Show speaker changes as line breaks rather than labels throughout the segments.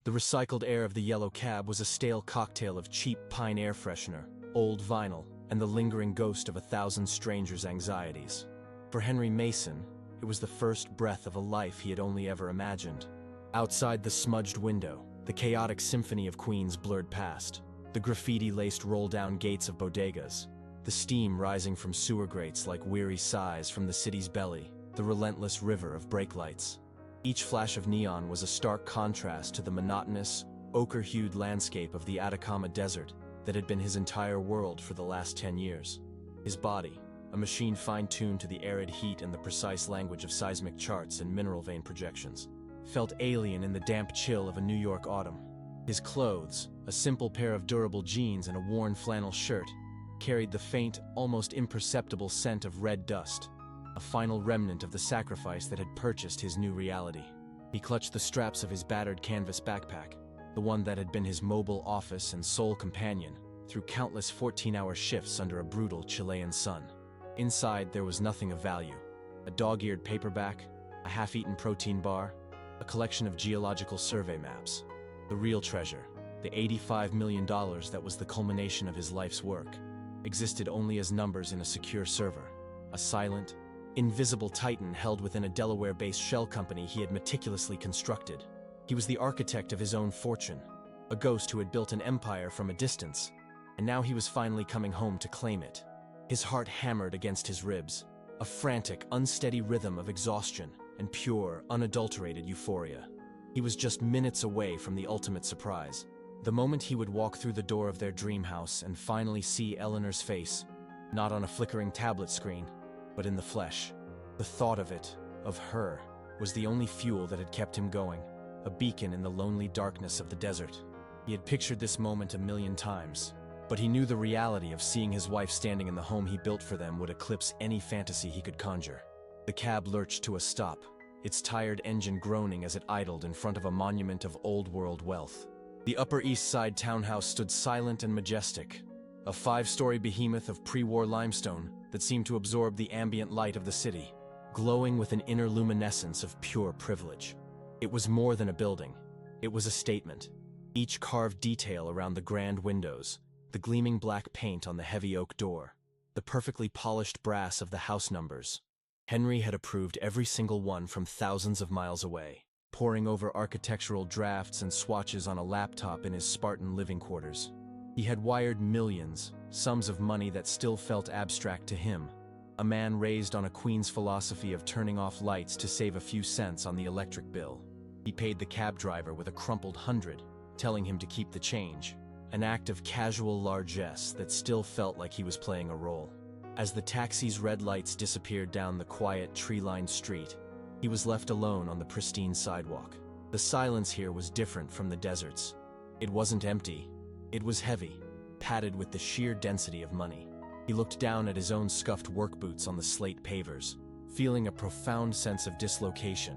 The recycled air of the yellow cab was a stale cocktail of cheap pine air freshener, old vinyl, and the lingering ghost of 1,000 strangers' anxieties. For Henry Mason, it was the first breath of a life he had only ever imagined. Outside the smudged window, the chaotic symphony of Queens blurred past, the graffiti-laced roll-down gates of bodegas, the steam rising from sewer grates like weary sighs from the city's belly, the relentless river of brake lights. Each flash of neon was a stark contrast to the monotonous, ochre-hued landscape of the Atacama Desert that had been his entire world for the last 10 years. His body, a machine fine-tuned to the arid heat and the precise language of seismic charts and mineral vein projections, felt alien in the damp chill of a New York autumn. His clothes, a simple pair of durable jeans and a worn flannel shirt, carried the faint, almost imperceptible scent of red dust, a final remnant of the sacrifice that had purchased his new reality. He clutched the straps of his battered canvas backpack, the one that had been his mobile office and sole companion through countless 14-hour shifts under a brutal Chilean sun. Inside, there was nothing of value: a dog-eared paperback, a half-eaten protein bar, a collection of geological survey maps. The real treasure, the $85 million that was the culmination of his life's work, existed only as numbers in a secure server, a silent, invisible titan held within a Delaware-based shell company he had meticulously constructed. He was the architect of his own fortune, a ghost who had built an empire from a distance, and now he was finally coming home to claim it. His heart hammered against his ribs, a frantic, unsteady rhythm of exhaustion and pure, unadulterated euphoria. He was just minutes away from the ultimate surprise, the moment he would walk through the door of their dream house and finally see Eleanor's face, not on a flickering tablet screen, but in the flesh. The thought of it, of her, was the only fuel that had kept him going, a beacon in the lonely darkness of the desert. He had pictured this moment a million times, but he knew the reality of seeing his wife standing in the home he built for them would eclipse any fantasy he could conjure. The cab lurched to a stop, its tired engine groaning as it idled in front of a monument of old-world wealth. The Upper East Side townhouse stood silent and majestic, a 5-story behemoth of pre-war limestone that seemed to absorb the ambient light of the city, glowing with an inner luminescence of pure privilege. It was more than a building. It was a statement. Each carved detail around the grand windows, the gleaming black paint on the heavy oak door, the perfectly polished brass of the house numbers. Henry had approved every single one from thousands of miles away, poring over architectural drafts and swatches on a laptop in his Spartan living quarters. He had wired millions, sums of money that still felt abstract to him, a man raised on a Queen's philosophy of turning off lights to save a few cents on the electric bill. He paid the cab driver with a crumpled 100, telling him to keep the change, an act of casual largesse that still felt like he was playing a role. As the taxi's red lights disappeared down the quiet, tree-lined street, he was left alone on the pristine sidewalk. The silence here was different from the desert's. It wasn't empty. It was heavy, padded with the sheer density of money. He looked down at his own scuffed work boots on the slate pavers, feeling a profound sense of dislocation,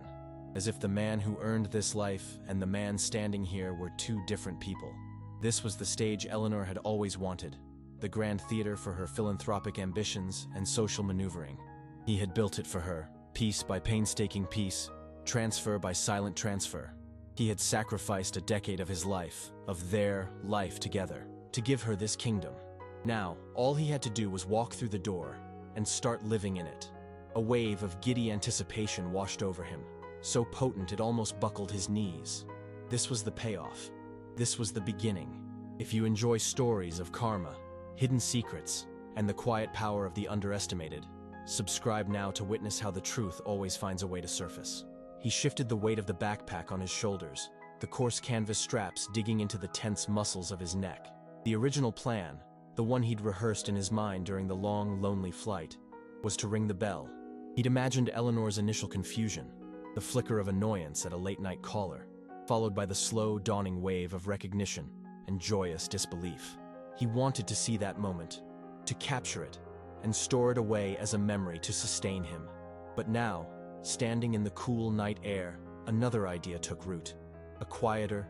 as if the man who earned this life and the man standing here were two different people. This was the stage Eleanor had always wanted, the grand theater for her philanthropic ambitions and social maneuvering. He had built it for her, piece by painstaking piece, transfer by silent transfer. He had sacrificed a decade of his life, of their life together, to give her this kingdom. Now, all he had to do was walk through the door and start living in it. A wave of giddy anticipation washed over him, so potent it almost buckled his knees. This was the payoff. This was the beginning. If you enjoy stories of karma, hidden secrets, and the quiet power of the underestimated, subscribe now to witness how the truth always finds a way to surface. He shifted the weight of the backpack on his shoulders, the coarse canvas straps digging into the tense muscles of his neck. The original plan, the one he'd rehearsed in his mind during the long, lonely flight, was to ring the bell. He'd imagined Eleanor's initial confusion, the flicker of annoyance at a late-night caller, followed by the slow, dawning wave of recognition and joyous disbelief. He wanted to see that moment, to capture it, and store it away as a memory to sustain him. But now, standing in the cool night air, another idea took root. A quieter,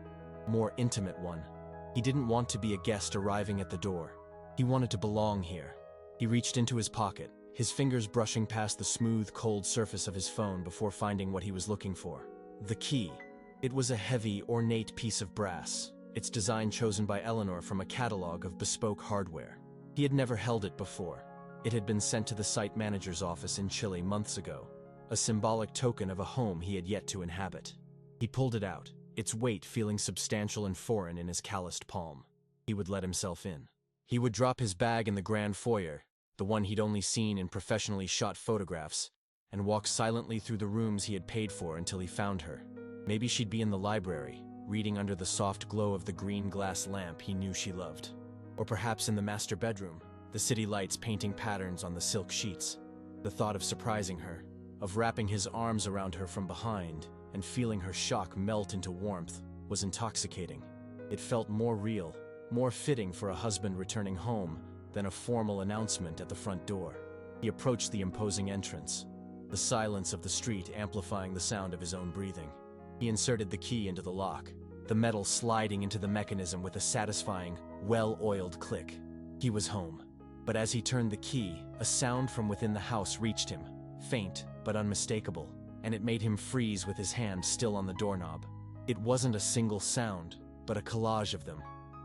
more intimate one. He didn't want to be a guest arriving at the door. He wanted to belong here. He reached into his pocket, his fingers brushing past the smooth, cold surface of his phone before finding what he was looking for. The key. It was a heavy, ornate piece of brass, its design chosen by Eleanor from a catalog of bespoke hardware. He had never held it before. It had been sent to the site manager's office in Chile months ago, a symbolic token of a home he had yet to inhabit. He pulled it out, its weight feeling substantial and foreign in his calloused palm. He would let himself in. He would drop his bag in the grand foyer, the one he'd only seen in professionally shot photographs, and walk silently through the rooms he had paid for until he found her. Maybe she'd be in the library, reading under the soft glow of the green glass lamp he knew she loved. Or perhaps in the master bedroom, the city lights painting patterns on the silk sheets. The thought of surprising her, of wrapping his arms around her from behind and feeling her shock melt into warmth, was intoxicating. It felt more real, more fitting for a husband returning home than a formal announcement at the front door. He approached the imposing entrance, the silence of the street amplifying the sound of his own breathing. He inserted the key into the lock, the metal sliding into the mechanism with a satisfying, well-oiled click. He was home. But as he turned the key, a sound from within the house reached him, faint but unmistakable, and it made him freeze with his hand still on the doorknob. It wasn't a single sound, but a collage of them,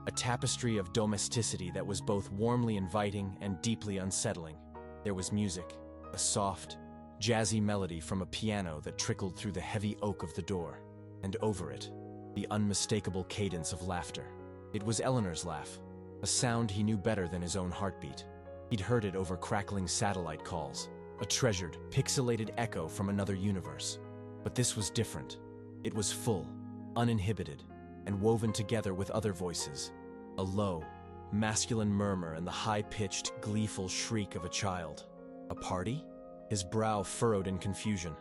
a tapestry of domesticity that was both warmly inviting and deeply unsettling. There was music, a soft, jazzy melody from a piano that trickled through the heavy oak of the door, and over it, the unmistakable cadence of laughter. It was Eleanor's laugh, a sound he knew better than his own heartbeat. He'd heard it over crackling satellite calls, a treasured, pixelated echo from another universe. But this was different. It was full, uninhibited, and woven together with other voices. A low, masculine murmur and the high-pitched, gleeful shriek of a child. A party? His brow furrowed in confusion.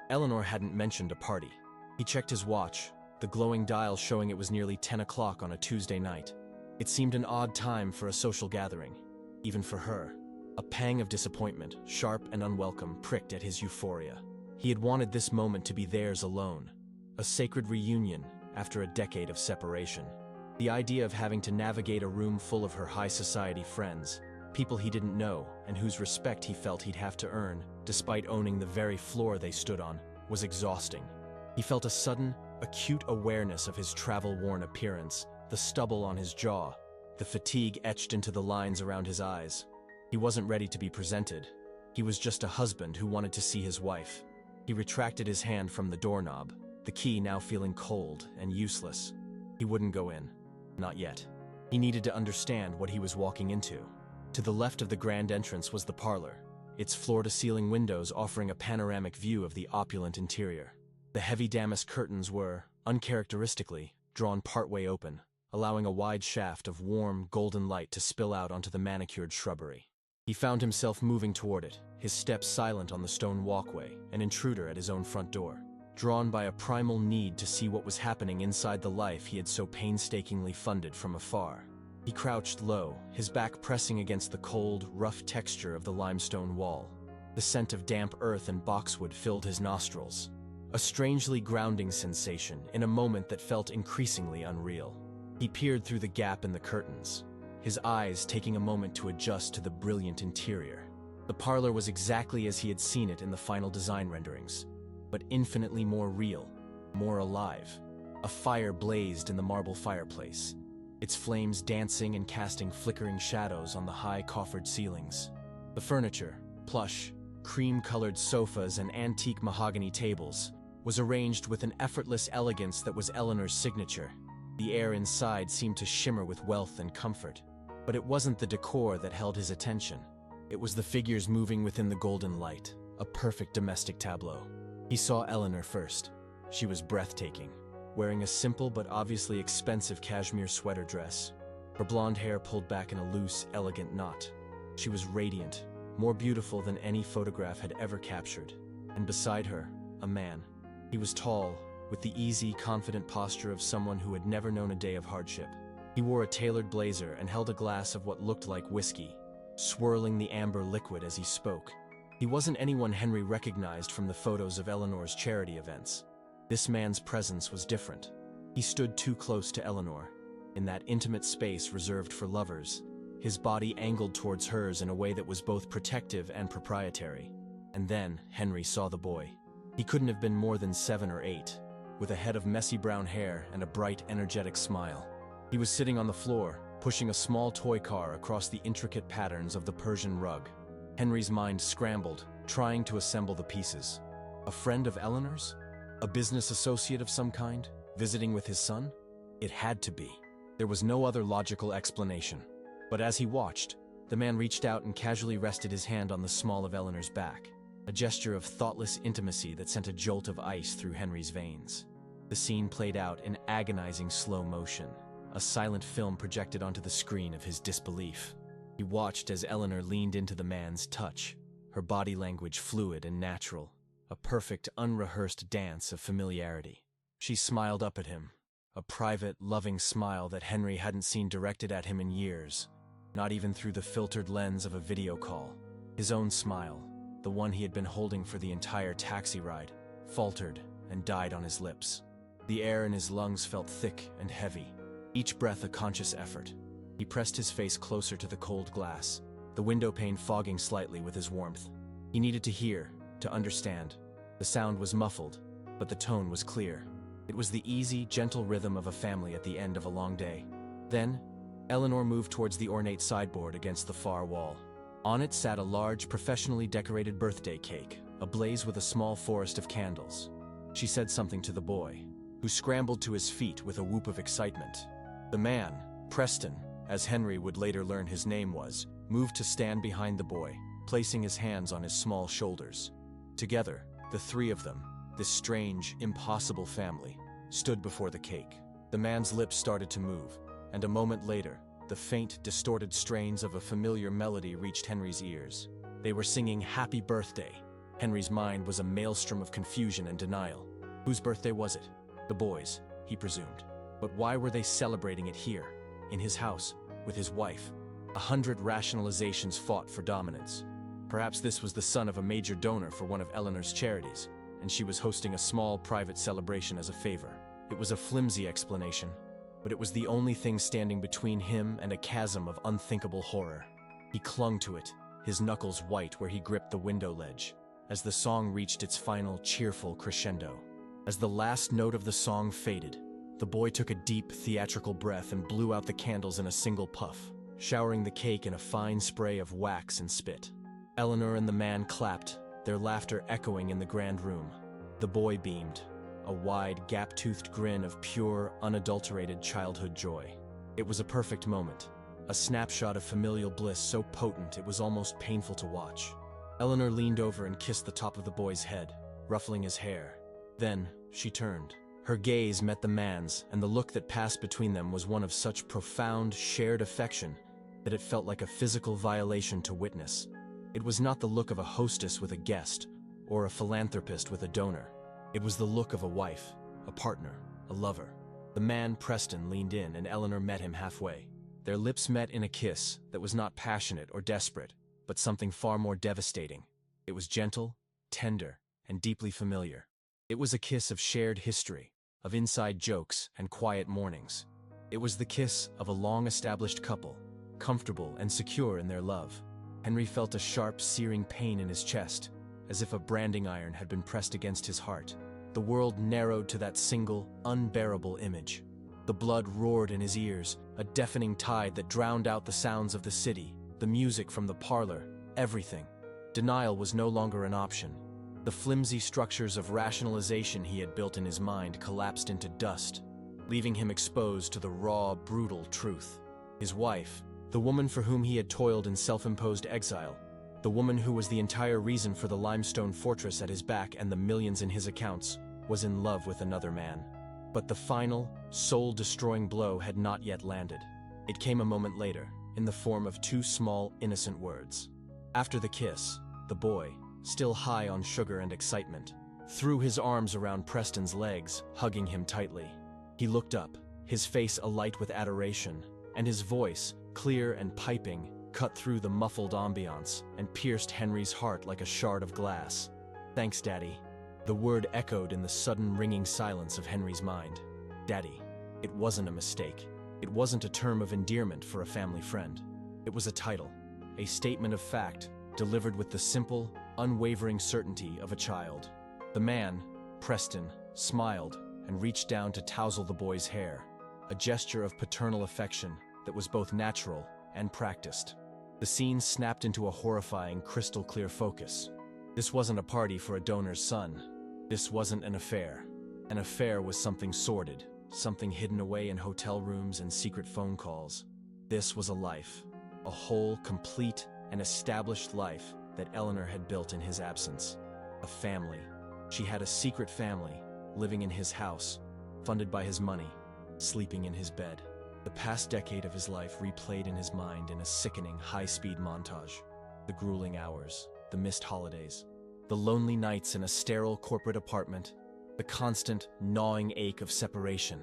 Eleanor hadn't mentioned a party. He checked his watch, the glowing dial showing it was nearly 10 o'clock on a Tuesday night. It seemed an odd time for a social gathering, even for her. A pang of disappointment, sharp and unwelcome, pricked at his euphoria. He had wanted this moment to be theirs alone, a sacred reunion after a decade of separation. The idea of having to navigate a room full of her high society friends, people he didn't know and whose respect he felt he'd have to earn, despite owning the very floor they stood on, was exhausting. He felt a sudden, acute awareness of his travel-worn appearance, the stubble on his jaw, the fatigue etched into the lines around his eyes. He wasn't ready to be presented. He was just a husband who wanted to see his wife. He retracted his hand from the doorknob, the key now feeling cold and useless. He wouldn't go in. Not yet. He needed to understand what he was walking into. To the left of the grand entrance was the parlor, its floor-to-ceiling windows offering a panoramic view of the opulent interior. The heavy damask curtains were, uncharacteristically, drawn partway open, allowing a wide shaft of warm, golden light to spill out onto the manicured shrubbery. He found himself moving toward it, his steps silent on the stone walkway, an intruder at his own front door, drawn by a primal need to see what was happening inside the life he had so painstakingly funded from afar. He crouched low, his back pressing against the cold, rough texture of the limestone wall. The scent of damp earth and boxwood filled his nostrils, a strangely grounding sensation in a moment that felt increasingly unreal. He peered through the gap in the curtains, his eyes taking a moment to adjust to the brilliant interior. The parlor was exactly as he had seen it in the final design renderings, but infinitely more real, more alive. A fire blazed in the marble fireplace, its flames dancing and casting flickering shadows on the high coffered ceilings. The furniture, plush, cream-colored sofas and antique mahogany tables, was arranged with an effortless elegance that was Eleanor's signature. The air inside seemed to shimmer with wealth and comfort. But it wasn't the decor that held his attention. It was the figures moving within the golden light, a perfect domestic tableau. He saw Eleanor first. She was breathtaking, wearing a simple but obviously expensive cashmere sweater dress, her blonde hair pulled back in a loose, elegant knot. She was radiant, more beautiful than any photograph had ever captured. And beside her, a man. He was tall, with the easy, confident posture of someone who had never known a day of hardship. He wore a tailored blazer and held a glass of what looked like whiskey, swirling the amber liquid as he spoke. He wasn't anyone Henry recognized from the photos of Eleanor's charity events. This man's presence was different. He stood too close to Eleanor, in that intimate space reserved for lovers, his body angled towards hers in a way that was both protective and proprietary. And then Henry saw the boy. He couldn't have been more than 7 or 8. with a head of messy brown hair and a bright, energetic smile. He was sitting on the floor, pushing a small toy car across the intricate patterns of the Persian rug. Henry's mind scrambled, trying to assemble the pieces. A friend of Eleanor's? A business associate of some kind, visiting with his son? It had to be. There was no other logical explanation. But as he watched, the man reached out and casually rested his hand on the small of Eleanor's back, a gesture of thoughtless intimacy that sent a jolt of ice through Henry's veins. The scene played out in agonizing slow motion, a silent film projected onto the screen of his disbelief. He watched as Eleanor leaned into the man's touch, her body language fluid and natural, a perfect, unrehearsed dance of familiarity. She smiled up at him, a private, loving smile that Henry hadn't seen directed at him in years, not even through the filtered lens of a video call. His own smile, the one he had been holding for the entire taxi ride, faltered and died on his lips. The air in his lungs felt thick and heavy, each breath a conscious effort. He pressed his face closer to the cold glass, the window pane fogging slightly with his warmth. He needed to hear, to understand. The sound was muffled, but the tone was clear. It was the easy, gentle rhythm of a family at the end of a long day. Then, Eleanor moved towards the ornate sideboard against the far wall. On it sat a large, professionally decorated birthday cake, ablaze with a small forest of candles. She said something to the boy, who scrambled to his feet with a whoop of excitement. The man, Preston, as Henry would later learn his name was, moved to stand behind the boy, placing his hands on his small shoulders. Together, the three of them, this strange, impossible family, stood before the cake. The man's lips started to move, and a moment later, the faint, distorted strains of a familiar melody reached Henry's ears. They were singing Happy Birthday. Henry's mind was a maelstrom of confusion and denial. Whose birthday was it? The boy's, he presumed. But why were they celebrating it here, in his house, with his wife? 100 rationalizations fought for dominance. Perhaps this was the son of a major donor for one of Eleanor's charities, and she was hosting a small private celebration as a favor. It was a flimsy explanation, but it was the only thing standing between him and a chasm of unthinkable horror. He clung to it, his knuckles white where he gripped the window ledge, as the song reached its final cheerful crescendo. As the last note of the song faded, the boy took a deep, theatrical breath and blew out the candles in a single puff, showering the cake in a fine spray of wax and spit. Eleanor and the man clapped, their laughter echoing in the grand room. The boy beamed, a wide, gap-toothed grin of pure, unadulterated childhood joy. It was a perfect moment, a snapshot of familial bliss so potent it was almost painful to watch. Eleanor leaned over and kissed the top of the boy's head, ruffling his hair. Then, she turned. Her gaze met the man's, and the look that passed between them was one of such profound, shared affection that it felt like a physical violation to witness. It was not the look of a hostess with a guest, or a philanthropist with a donor. It was the look of a wife, a partner, a lover. The man, Preston, leaned in, and Eleanor met him halfway. Their lips met in a kiss that was not passionate or desperate, but something far more devastating. It was gentle, tender, and deeply familiar. It was a kiss of shared history, of inside jokes and quiet mornings. It was the kiss of a long-established couple, comfortable and secure in their love. Henry felt a sharp, searing pain in his chest, as if a branding iron had been pressed against his heart. The world narrowed to that single, unbearable image. The blood roared in his ears, a deafening tide that drowned out the sounds of the city, the music from the parlor, everything. Denial was no longer an option. The flimsy structures of rationalization he had built in his mind collapsed into dust, leaving him exposed to the raw, brutal truth. His wife, the woman for whom he had toiled in self-imposed exile, the woman who was the entire reason for the limestone fortress at his back and the millions in his accounts, was in love with another man. But the final, soul-destroying blow had not yet landed. It came a moment later, in the form of two small, innocent words. After the kiss, the boy, still high on sugar and excitement, threw his arms around Preston's legs, hugging him tightly. He looked up, his face alight with adoration, and his voice, clear and piping, cut through the muffled ambiance and pierced Henry's heart like a shard of glass. "Thanks, Daddy." The word echoed in the sudden ringing silence of Henry's mind. Daddy. It wasn't a mistake. It wasn't a term of endearment for a family friend. It was a title, a statement of fact, delivered with the simple, unwavering certainty of a child. The man, Preston, smiled, and reached down to tousle the boy's hair, a gesture of paternal affection that was both natural and practiced. The scene snapped into a horrifying, crystal-clear focus. This wasn't a party for a donor's son. This wasn't an affair. An affair was something sordid, something hidden away in hotel rooms and secret phone calls. This was a life, a whole, complete, and established life that Eleanor had built in his absence. A family. She had a secret family, living in his house, funded by his money, sleeping in his bed. The past decade of his life replayed in his mind in a sickening, high-speed montage. The grueling hours, the missed holidays, the lonely nights in a sterile corporate apartment, the constant, gnawing ache of separation.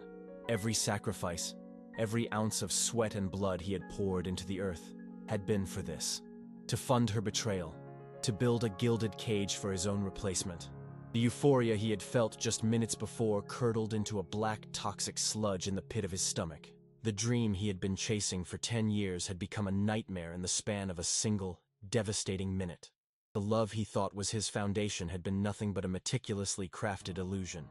Every sacrifice, every ounce of sweat and blood he had poured into the earth had been for this. To fund her betrayal, to build a gilded cage for his own replacement. The euphoria he had felt just minutes before curdled into a black, toxic sludge in the pit of his stomach. The dream he had been chasing for 10 years had become a nightmare in the span of a single, devastating minute. The love he thought was his foundation had been nothing but a meticulously crafted illusion.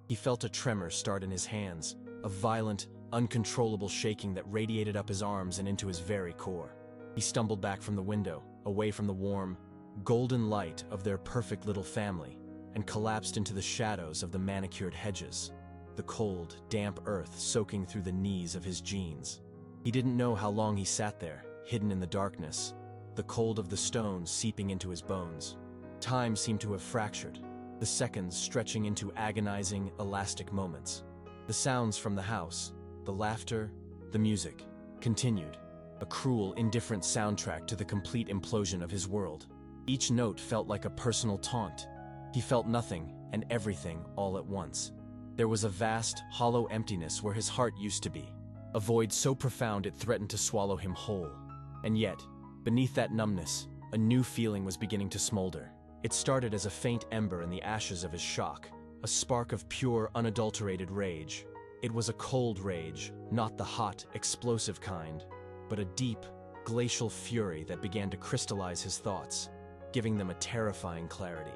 He felt a tremor start in his hands, a violent, uncontrollable shaking that radiated up his arms and into his very core. He stumbled back from the window, away from the warm, golden light of their perfect little family, and collapsed into the shadows of the manicured hedges, the cold, damp earth soaking through the knees of his jeans. He didn't know how long he sat there, hidden in the darkness, the cold of the stones seeping into his bones. Time seemed to have fractured, the seconds stretching into agonizing, elastic moments. The sounds from the house, the laughter, the music, continued, a cruel, indifferent soundtrack to the complete implosion of his world. Each note felt like a personal taunt. He felt nothing and everything all at once. There was a vast, hollow emptiness where his heart used to be, a void so profound it threatened to swallow him whole. And yet, beneath that numbness, a new feeling was beginning to smolder. It started as a faint ember in the ashes of his shock, a spark of pure, unadulterated rage. It was a cold rage, not the hot, explosive kind, but a deep, glacial fury that began to crystallize his thoughts, giving them a terrifying clarity.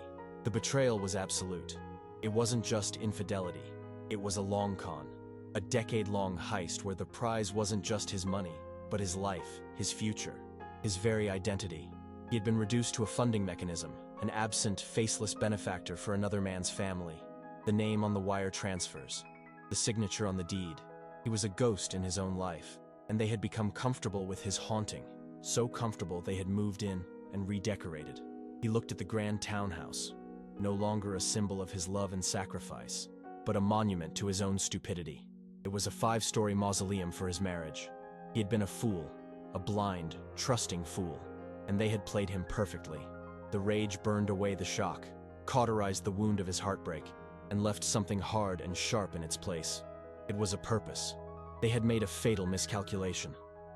The betrayal was absolute. It wasn't just infidelity. It was a long con, a decade-long heist where the prize wasn't just his money, but his life, his future, his very identity. He had been reduced to a funding mechanism, an absent, faceless benefactor for another man's family. The name on the wire transfers, the signature on the deed. He was a ghost in his own life, and they had become comfortable with his haunting, so comfortable they had moved in and redecorated. He looked at the grand townhouse, no longer a symbol of his love and sacrifice, but a monument to his own stupidity. It was a 5-story mausoleum for his marriage. He had been a fool, a blind, trusting fool, and they had played him perfectly. The rage burned away the shock, cauterized the wound of his heartbreak, and left something hard and sharp in its place. It was a purpose. They had made a fatal miscalculation.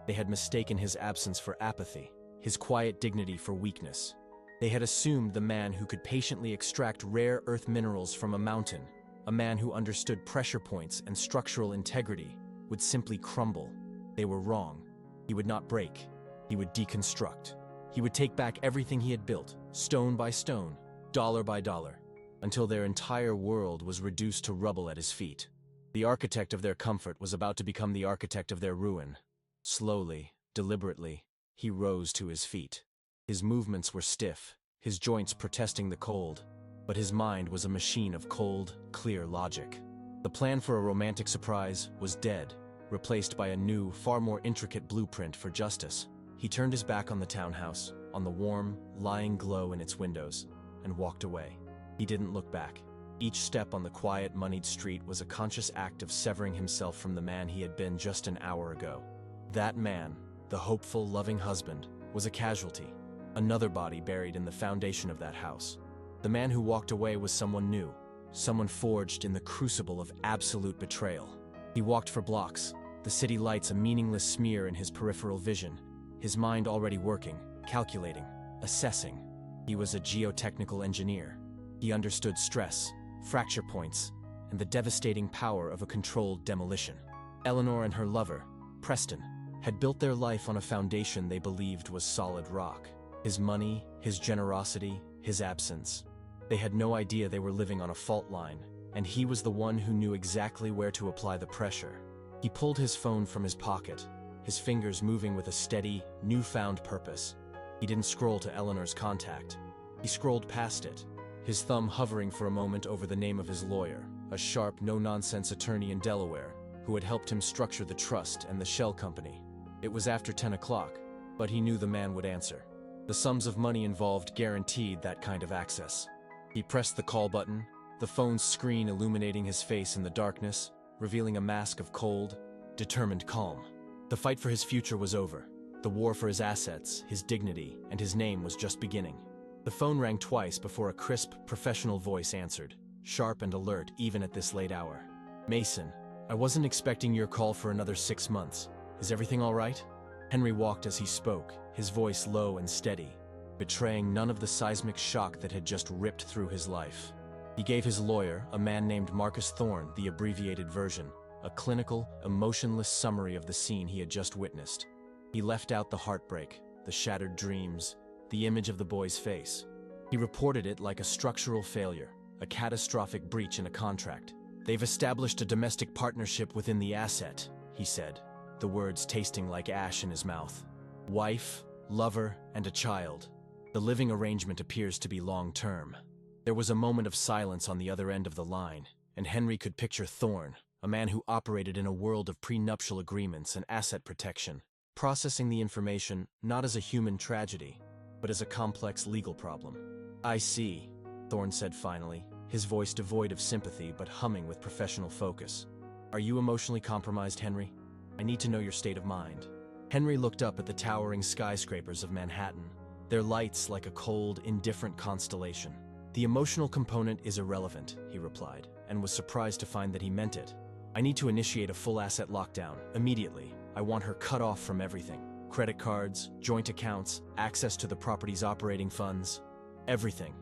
They had mistaken his absence for apathy, his quiet dignity for weakness. They had assumed the man who could patiently extract rare earth minerals from a mountain, a man who understood pressure points and structural integrity, would simply crumble. They were wrong. He would not break. He would deconstruct. He would take back everything he had built, stone by stone, dollar by dollar, until their entire world was reduced to rubble at his feet. The architect of their comfort was about to become the architect of their ruin. Slowly, deliberately, he rose to his feet. His movements were stiff, his joints protesting the cold, but his mind was a machine of cold, clear logic. The plan for a romantic surprise was dead, replaced by a new, far more intricate blueprint for justice. He turned his back on the townhouse, on the warm, lying glow in its windows, and walked away. He didn't look back. Each step on the quiet, moneyed street was a conscious act of severing himself from the man he had been just an hour ago. That man, the hopeful, loving husband, was a casualty, another body buried in the foundation of that house. The man who walked away was someone new, someone forged in the crucible of absolute betrayal. He walked for blocks, the city lights a meaningless smear in his peripheral vision, his mind already working, calculating, assessing. He was a geotechnical engineer. He understood stress, fracture points, and the devastating power of a controlled demolition. Eleanor and her lover, Preston, had built their life on a foundation they believed was solid rock. His money, his generosity, his absence. They had no idea they were living on a fault line, and he was the one who knew exactly where to apply the pressure. He pulled his phone from his pocket, his fingers moving with a steady, newfound purpose. He didn't scroll to Eleanor's contact. He scrolled past it, his thumb hovering for a moment over the name of his lawyer, a sharp, no-nonsense attorney in Delaware, who had helped him structure the trust and the shell company. It was after 10 o'clock, but he knew the man would answer. The sums of money involved guaranteed that kind of access. He pressed the call button, the phone's screen illuminating his face in the darkness, revealing a mask of cold, determined calm. The fight for his future was over. The war for his assets, his dignity, and his name was just beginning. The phone rang twice before a crisp, professional voice answered, sharp and alert even at this late hour. "Mason, I wasn't expecting your call for another 6 months. Is everything all right?" Henry walked as he spoke, his voice low and steady, betraying none of the seismic shock that had just ripped through his life. He gave his lawyer, a man named Marcus Thorne, the abbreviated version, a clinical, emotionless summary of the scene he had just witnessed. He left out the heartbreak, the shattered dreams, the image of the boy's face. He reported it like a structural failure, a catastrophic breach in a contract. "They've established a domestic partnership within the asset," he said, the words tasting like ash in his mouth. "Wife, lover, and a child. The living arrangement appears to be long-term." There was a moment of silence on the other end of the line, and Henry could picture Thorne, a man who operated in a world of prenuptial agreements and asset protection, processing the information not as a human tragedy, but as a complex legal problem. "I see," Thorne said finally, his voice devoid of sympathy but humming with professional focus. "Are you emotionally compromised, Henry? I need to know your state of mind." Henry looked up at the towering skyscrapers of Manhattan, their lights like a cold, indifferent constellation. "The emotional component is irrelevant," he replied, and was surprised to find that he meant it. "I need to initiate a full asset lockdown, immediately. I want her cut off from everything. Credit cards, joint accounts, access to the property's operating funds. Everything.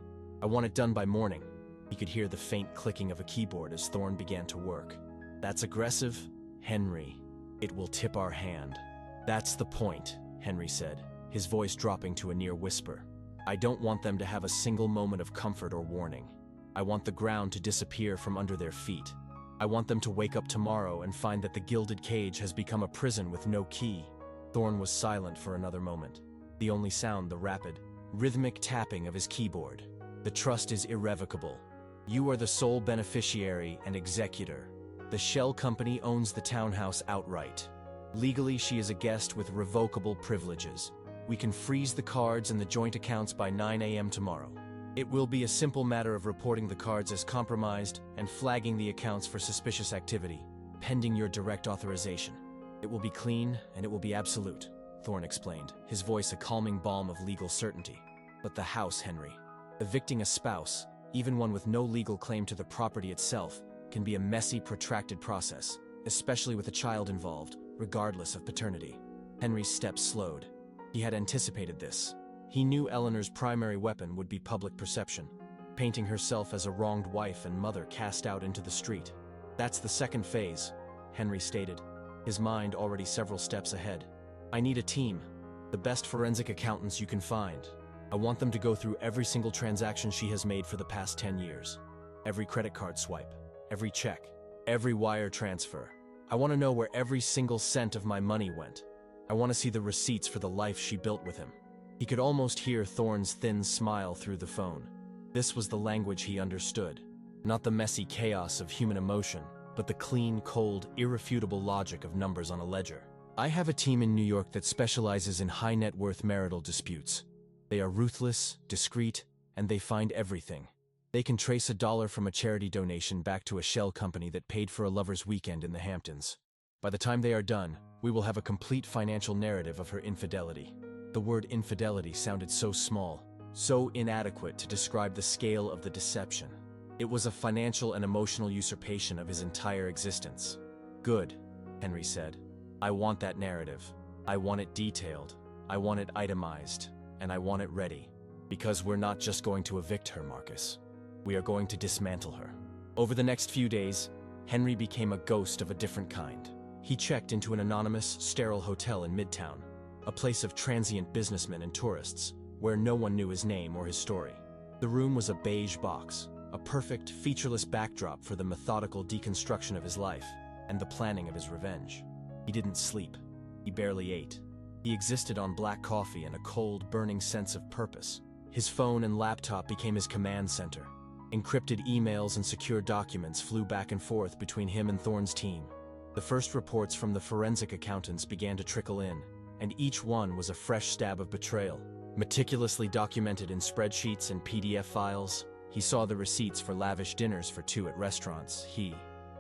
I want it done by morning." He could hear the faint clicking of a keyboard as Thorne began to work. "That's aggressive, Henry. It will tip our hand." "That's the point," Henry said, his voice dropping to a near whisper. "I don't want them to have a single moment of comfort or warning. I want the ground to disappear from under their feet. I want them to wake up tomorrow and find that the gilded cage has become a prison with no key." Thorne was silent for another moment, the only sound the rapid, rhythmic tapping of his keyboard. "The trust is irrevocable. You are the sole beneficiary and executor. The shell company owns the townhouse outright. Legally, she is a guest with revocable privileges. We can freeze the cards and the joint accounts by 9 a.m. tomorrow. It will be a simple matter of reporting the cards as compromised and flagging the accounts for suspicious activity, pending your direct authorization. It will be clean and it will be absolute," Thorne explained, his voice a calming balm of legal certainty. "But the house, Henry. Evicting a spouse, even one with no legal claim to the property itself, can be a messy, protracted process, especially with a child involved, regardless of paternity." Henry's steps slowed. He had anticipated this. He knew Eleanor's primary weapon would be public perception, painting herself as a wronged wife and mother cast out into the street. "That's the second phase," Henry stated, his mind already several steps ahead. "I need a team, the best forensic accountants you can find. I want them to go through every single transaction she has made for the past 10 years. Every credit card swipe, every check, every wire transfer. I want to know where every single cent of my money went. I want to see the receipts for the life she built with him." He could almost hear Thorne's thin smile through the phone. This was the language he understood. Not the messy chaos of human emotion, but the clean, cold, irrefutable logic of numbers on a ledger. "I have a team in New York that specializes in high-net-worth marital disputes. They are ruthless, discreet, and they find everything. They can trace $1 from a charity donation back to a shell company that paid for a lover's weekend in the Hamptons. By the time they are done, we will have a complete financial narrative of her infidelity." The word infidelity sounded so small, so inadequate to describe the scale of the deception. It was a financial and emotional usurpation of his entire existence. "Good," Henry said. "I want that narrative. I want it detailed. I want it itemized. And I want it ready. Because we're not just going to evict her, Marcus. We are going to dismantle her." Over the next few days, Henry became a ghost of a different kind. He checked into an anonymous, sterile hotel in Midtown, a place of transient businessmen and tourists, where no one knew his name or his story. The room was a beige box, a perfect, featureless backdrop for the methodical deconstruction of his life and the planning of his revenge. He didn't sleep. He barely ate. He existed on black coffee and a cold, burning sense of purpose. His phone and laptop became his command center. Encrypted emails and secure documents flew back and forth between him and Thorne's team. The first reports from the forensic accountants began to trickle in, and each one was a fresh stab of betrayal. Meticulously documented in spreadsheets and PDF files, he saw the receipts for lavish dinners for two at restaurants.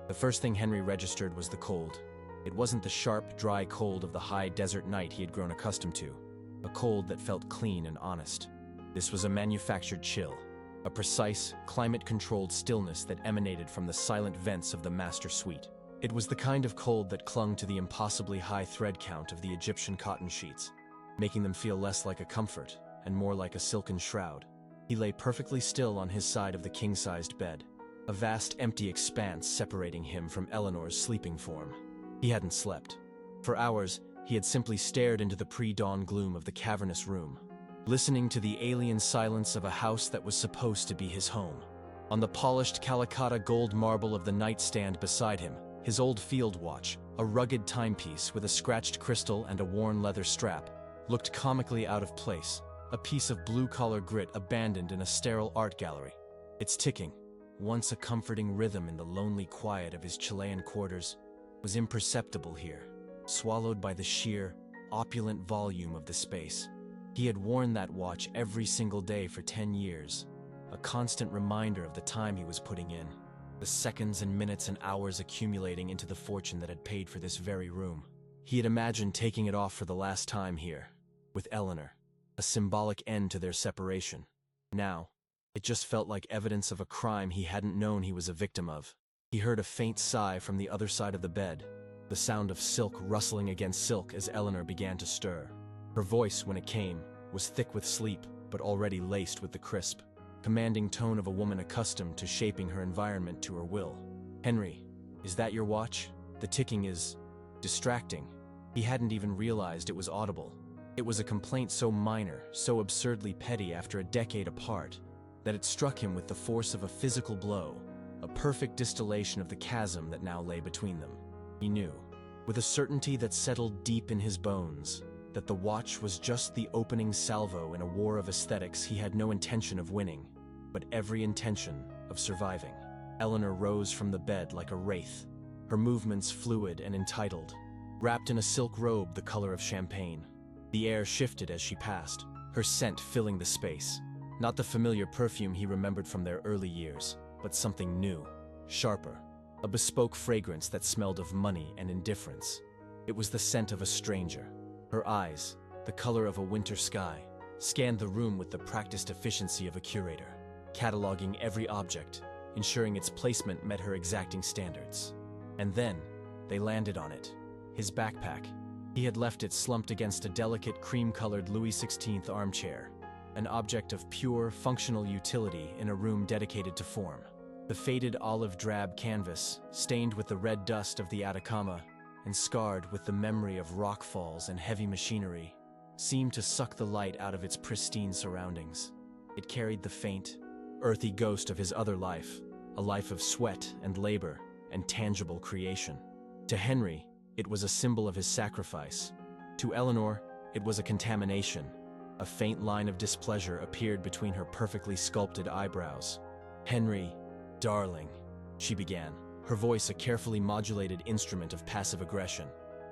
The first thing Henry registered was the cold. It wasn't the sharp, dry cold of the high desert night he had grown accustomed to, a cold that felt clean and honest. This was a manufactured chill, a precise, climate-controlled stillness that emanated from the silent vents of the master suite. It was the kind of cold that clung to the impossibly high thread count of the Egyptian cotton sheets, making them feel less like a comfort and more like a silken shroud. He lay perfectly still on his side of the king-sized bed, a vast empty expanse separating him from Eleanor's sleeping form. He hadn't slept. For hours, he had simply stared into the pre-dawn gloom of the cavernous room, listening to the alien silence of a house that was supposed to be his home. On the polished Calicut gold marble of the nightstand beside him, his old field watch, a rugged timepiece with a scratched crystal and a worn leather strap, looked comically out of place, a piece of blue-collar grit abandoned in a sterile art gallery. Its ticking, once a comforting rhythm in the lonely quiet of his Chilean quarters, was imperceptible here, swallowed by the sheer, opulent volume of the space. He had worn that watch every single day for 10 years, a constant reminder of the time he was putting in, the seconds and minutes and hours accumulating into the fortune that had paid for this very room. He had imagined taking it off for the last time here, with Eleanor, a symbolic end to their separation. Now, it just felt like evidence of a crime he hadn't known he was a victim of. He heard a faint sigh from the other side of the bed, the sound of silk rustling against silk as Eleanor began to stir. Her voice, when it came, was thick with sleep, but already laced with the crisp, commanding tone of a woman accustomed to shaping her environment to her will. "Henry, is that your watch? The ticking is distracting." He hadn't even realized it was audible. It was a complaint so minor, so absurdly petty after a decade apart, that it struck him with the force of a physical blow, a perfect distillation of the chasm that now lay between them. He knew, with a certainty that settled deep in his bones, that the watch was just the opening salvo in a war of aesthetics he had no intention of winning, but every intention of surviving. Eleanor rose from the bed like a wraith, her movements fluid and entitled, wrapped in a silk robe the color of champagne. The air shifted as she passed, her scent filling the space. Not the familiar perfume he remembered from their early years, but something new, sharper, a bespoke fragrance that smelled of money and indifference. It was the scent of a stranger. Her eyes, the color of a winter sky, scanned the room with the practiced efficiency of a curator, cataloging every object, ensuring its placement met her exacting standards. And then, they landed on it. His backpack. He had left it slumped against a delicate cream-colored Louis XVI armchair, an object of pure, functional utility in a room dedicated to form. The faded olive-drab canvas, stained with the red dust of the Atacama, and scarred with the memory of rock falls and heavy machinery, seemed to suck the light out of its pristine surroundings. It carried the faint, earthy ghost of his other life, a life of sweat and labor and tangible creation. To Henry, it was a symbol of his sacrifice. To Eleanor, it was a contamination. A faint line of displeasure appeared between her perfectly sculpted eyebrows. "Henry, darling," she began, her voice a carefully modulated instrument of passive aggression.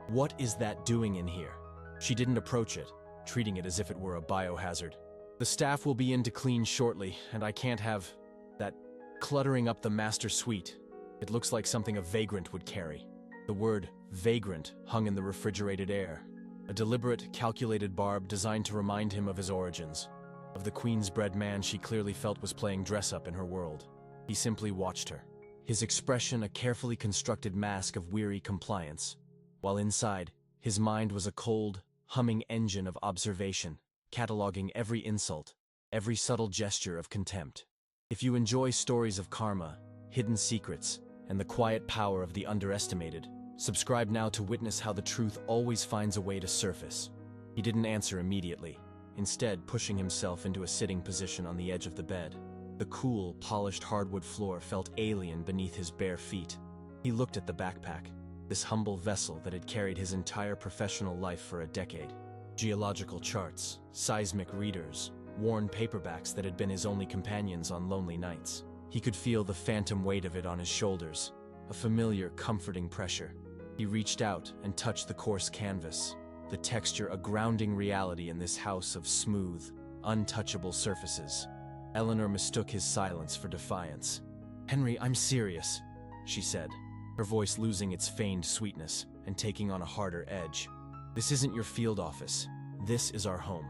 "What is that doing in here?" She didn't approach it, treating it as if it were a biohazard. "The staff will be in to clean shortly, and I can't have that cluttering up the master suite. It looks like something a vagrant would carry." The word vagrant hung in the refrigerated air, a deliberate, calculated barb designed to remind him of his origins, of the Queensbred man she clearly felt was playing dress-up in her world. He simply watched her, his expression a carefully constructed mask of weary compliance, while inside, his mind was a cold, humming engine of observation, cataloging every insult, every subtle gesture of contempt. If you enjoy stories of karma, hidden secrets, and the quiet power of the underestimated, subscribe now to witness how the truth always finds a way to surface. He didn't answer immediately, instead pushing himself into a sitting position on the edge of the bed. The cool, polished hardwood floor felt alien beneath his bare feet. He looked at the backpack, this humble vessel that had carried his entire professional life for a decade. Geological charts, seismic readers, worn paperbacks that had been his only companions on lonely nights. He could feel the phantom weight of it on his shoulders, a familiar, comforting pressure. He reached out and touched the coarse canvas, the texture a grounding reality in this house of smooth, untouchable surfaces. Eleanor mistook his silence for defiance. "Henry, I'm serious," she said, her voice losing its feigned sweetness and taking on a harder edge. "This isn't your field office. This is our home.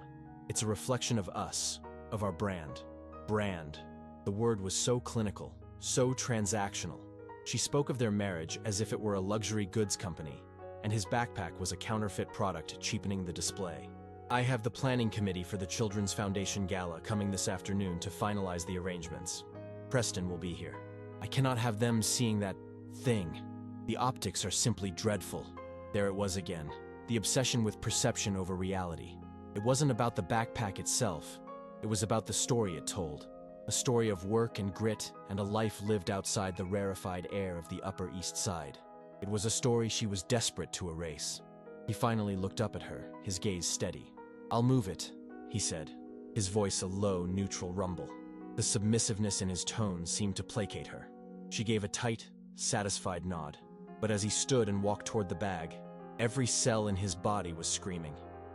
It's a reflection of us, of our brand." Brand. The word was so clinical, so transactional. She spoke of their marriage as if it were a luxury goods company, and his backpack was a counterfeit product cheapening the display. "I have the planning committee for the Children's Foundation Gala coming this afternoon to finalize the arrangements. Preston will be here. I cannot have them seeing that thing. The optics are simply dreadful." There it was again, the obsession with perception over reality. It wasn't about the backpack itself. It was about the story it told. A story of work and grit and a life lived outside the rarefied air of the Upper East Side. It was a story she was desperate to erase. He finally looked up at her, his gaze steady. "I'll move it," he said, his voice a low, neutral rumble. The submissiveness in his tone seemed to placate her. She gave a tight, satisfied nod. But as he stood and walked toward the bag, every cell in his body was screaming.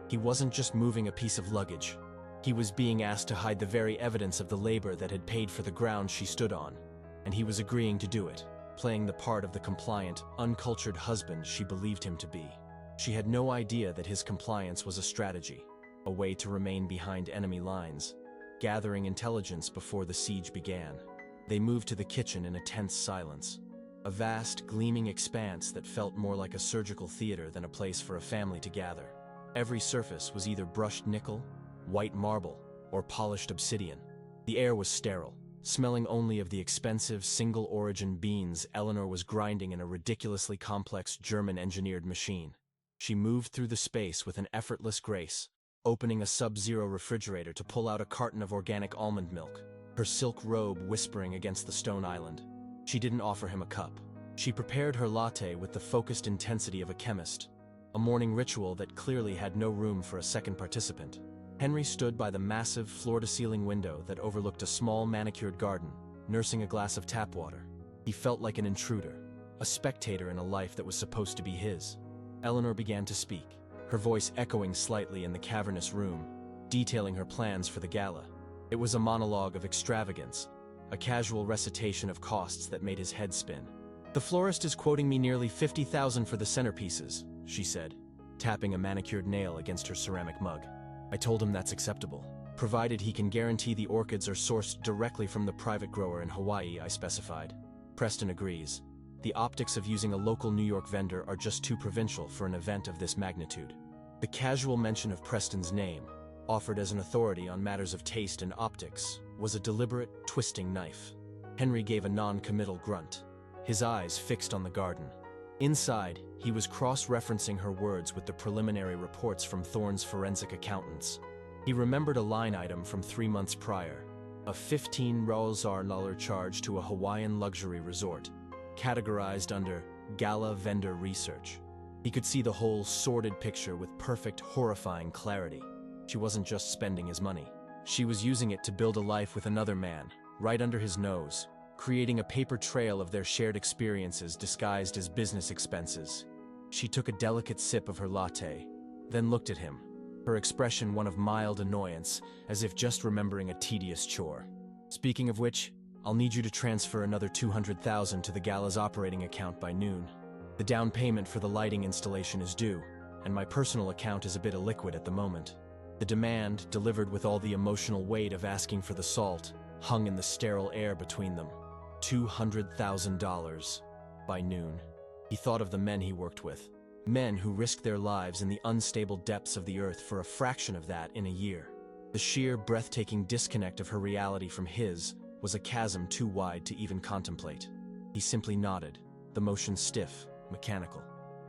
He wasn't just moving a piece of luggage. He was being asked to hide the very evidence of the labor that had paid for the ground she stood on, and he was agreeing to do it, playing the part of the compliant, uncultured husband she believed him to be. She had no idea that his compliance was a strategy, a way to remain behind enemy lines, gathering intelligence before the siege began. They moved to the kitchen in a tense silence, a vast, gleaming expanse that felt more like a surgical theater than a place for a family to gather. Every surface was either brushed nickel, white marble, or polished obsidian. The air was sterile, smelling only of the expensive, single-origin beans Eleanor was grinding in a ridiculously complex German-engineered machine. She moved through the space with an effortless grace, opening a sub-zero refrigerator to pull out a carton of organic almond milk, her silk robe whispering against the stone island. She didn't offer him a cup. She prepared her latte with the focused intensity of a chemist, a morning ritual that clearly had no room for a second participant. Henry stood by the massive floor-to-ceiling window that overlooked a small manicured garden, nursing a glass of tap water. He felt like an intruder, a spectator in a life that was supposed to be his. Eleanor began to speak, her voice echoing slightly in the cavernous room, detailing her plans for the gala. It was a monologue of extravagance, a casual recitation of costs that made his head spin. "The florist is quoting me nearly $50,000 for the centerpieces," she said, tapping a manicured nail against her ceramic mug. "I told him that's acceptable, provided he can guarantee the orchids are sourced directly from the private grower in Hawaii," I specified. Preston agrees. The optics of using a local New York vendor are just too provincial for an event of this magnitude. The casual mention of Preston's name, offered as an authority on matters of taste and optics, was a deliberate, twisting knife. Henry gave a non-committal grunt, his eyes fixed on the garden. Inside, he was cross-referencing her words with the preliminary reports from Thorne's forensic accountants. He remembered a line item from 3 months prior, a $15,000 charge to a Hawaiian luxury resort, categorized under Gala Vendor Research. He could see the whole sordid picture with perfect, horrifying clarity. She wasn't just spending his money. She was using it to build a life with another man, right under his nose, creating a paper trail of their shared experiences disguised as business expenses. She took a delicate sip of her latte, then looked at him, her expression one of mild annoyance, as if just remembering a tedious chore. "Speaking of which, I'll need you to transfer another $200,000 to the gala's operating account by noon. The down payment for the lighting installation is due, and my personal account is a bit illiquid at the moment." The demand, delivered with all the emotional weight of asking for the salt, hung in the sterile air between them. $200,000 by noon. He thought of the men he worked with, men who risked their lives in the unstable depths of the earth for a fraction of that in a year. The sheer, breathtaking disconnect of her reality from his was a chasm too wide to even contemplate. He simply nodded, the motion stiff, mechanical.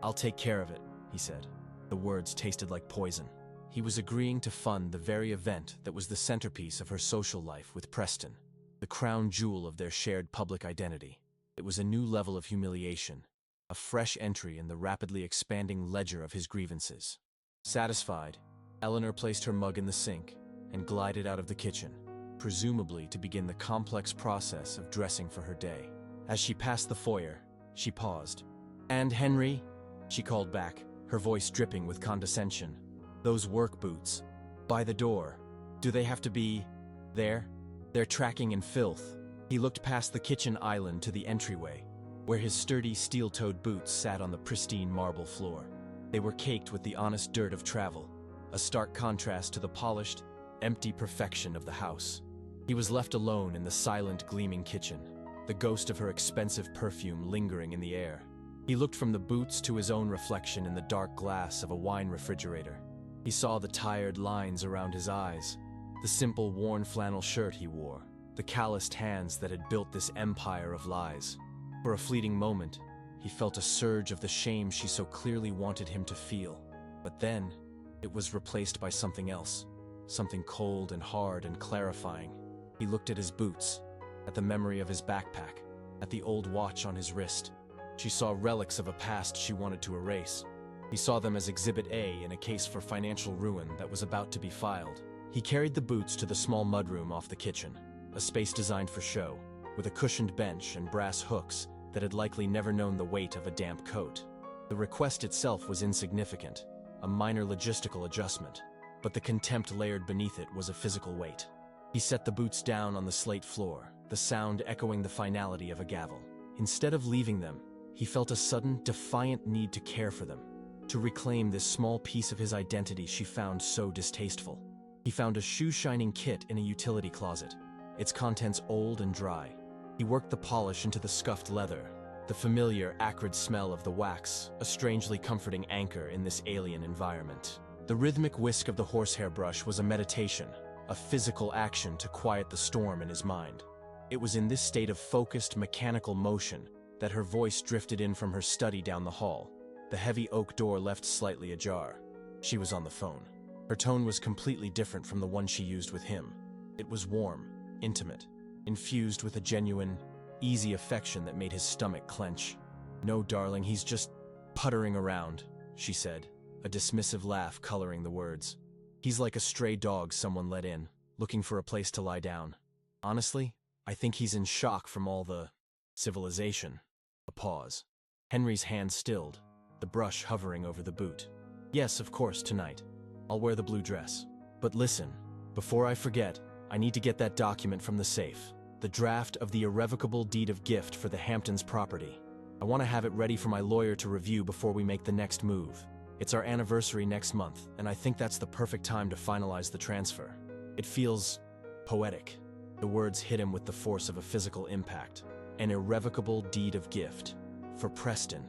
"I'll take care of it," he said. The words tasted like poison. He was agreeing to fund the very event that was the centerpiece of her social life with Preston. the crown jewel of their shared public identity. It was a new level of humiliation, a fresh entry in the rapidly expanding ledger of his grievances. Satisfied, Eleanor placed her mug in the sink and glided out of the kitchen, presumably to begin the complex process of dressing for her day. As she passed the foyer, she paused. "And Henry?" she called back, her voice dripping with condescension. "Those work boots. By the door. Do they have to be there? They're tracking in filth." He looked past the kitchen island to the entryway, where his sturdy steel-toed boots sat on the pristine marble floor. They were caked with the honest dirt of travel, a stark contrast to the polished, empty perfection of the house. He was left alone in the silent, gleaming kitchen, the ghost of her expensive perfume lingering in the air. He looked from the boots to his own reflection in the dark glass of a wine refrigerator. He saw the tired lines around his eyes, the simple worn flannel shirt he wore, the calloused hands that had built this empire of lies. For a fleeting moment, he felt a surge of the shame she so clearly wanted him to feel. But then, it was replaced by something else, something cold and hard and clarifying. He looked at his boots, at the memory of his backpack, at the old watch on his wrist. She saw relics of a past she wanted to erase. He saw them as Exhibit A in a case for financial ruin that was about to be filed. He carried the boots to the small mudroom off the kitchen, a space designed for show, with a cushioned bench and brass hooks that had likely never known the weight of a damp coat. The request itself was insignificant, a minor logistical adjustment, but the contempt layered beneath it was a physical weight. He set the boots down on the slate floor, the sound echoing the finality of a gavel. Instead of leaving them, he felt a sudden, defiant need to care for them, to reclaim this small piece of his identity she found so distasteful. He found a shoe-shining kit in a utility closet, its contents old and dry. He worked the polish into the scuffed leather, the familiar, acrid smell of the wax, a strangely comforting anchor in this alien environment. The rhythmic whisk of the horsehair brush was a meditation, a physical action to quiet the storm in his mind. It was in this state of focused, mechanical motion that her voice drifted in from her study down the hall, the heavy oak door left slightly ajar. She was on the phone. Her tone was completely different from the one she used with him. It was warm, intimate, infused with a genuine, easy affection that made his stomach clench. "No, darling, he's just puttering around," she said, a dismissive laugh coloring the words. "He's like a stray dog someone let in, looking for a place to lie down. Honestly, I think he's in shock from all the civilization." A pause. Henry's hand stilled, the brush hovering over the boot. "Yes, of course, tonight. I'll wear the blue dress. But listen, before I forget, I need to get that document from the safe. The draft of the irrevocable deed of gift for the Hamptons property. I want to have it ready for my lawyer to review before we make the next move. It's our anniversary next month, and I think that's the perfect time to finalize the transfer." It feels poetic. The words hit him with the force of a physical impact. An irrevocable deed of gift. For Preston,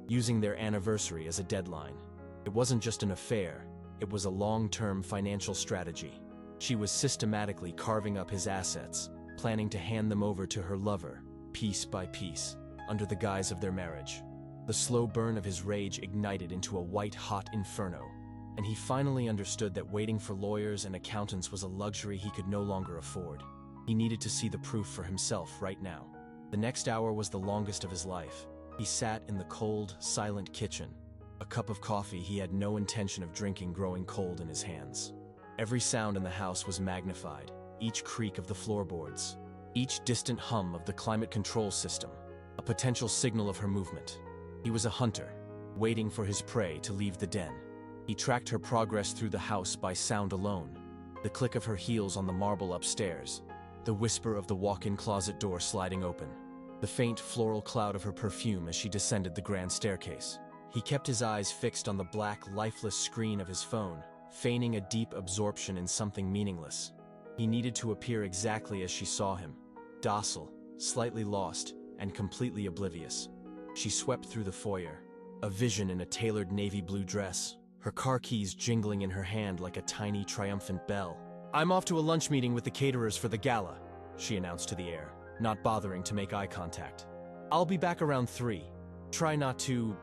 using their anniversary as a deadline. It wasn't just an affair, it was a long-term financial strategy. She was systematically carving up his assets, planning to hand them over to her lover, piece by piece, under the guise of their marriage. The slow burn of his rage ignited into a white-hot inferno, and he finally understood that waiting for lawyers and accountants was a luxury he could no longer afford. He needed to see the proof for himself right now. The next hour was the longest of his life. He sat in the cold, silent kitchen, a cup of coffee he had no intention of drinking growing cold in his hands. Every sound in the house was magnified, each creak of the floorboards, each distant hum of the climate control system, a potential signal of her movement. He was a hunter, waiting for his prey to leave the den. He tracked her progress through the house by sound alone, the click of her heels on the marble upstairs, the whisper of the walk-in closet door sliding open, the faint floral cloud of her perfume as she descended the grand staircase. He kept his eyes fixed on the black, lifeless screen of his phone, feigning a deep absorption in something meaningless. He needed to appear exactly as she saw him, docile, slightly lost, and completely oblivious. She swept through the foyer, a vision in a tailored navy blue dress, her car keys jingling in her hand like a tiny, triumphant bell. "I'm off to a lunch meeting with the caterers for the gala," she announced to the air, not bothering to make eye contact. "I'll be back around 3. Try not to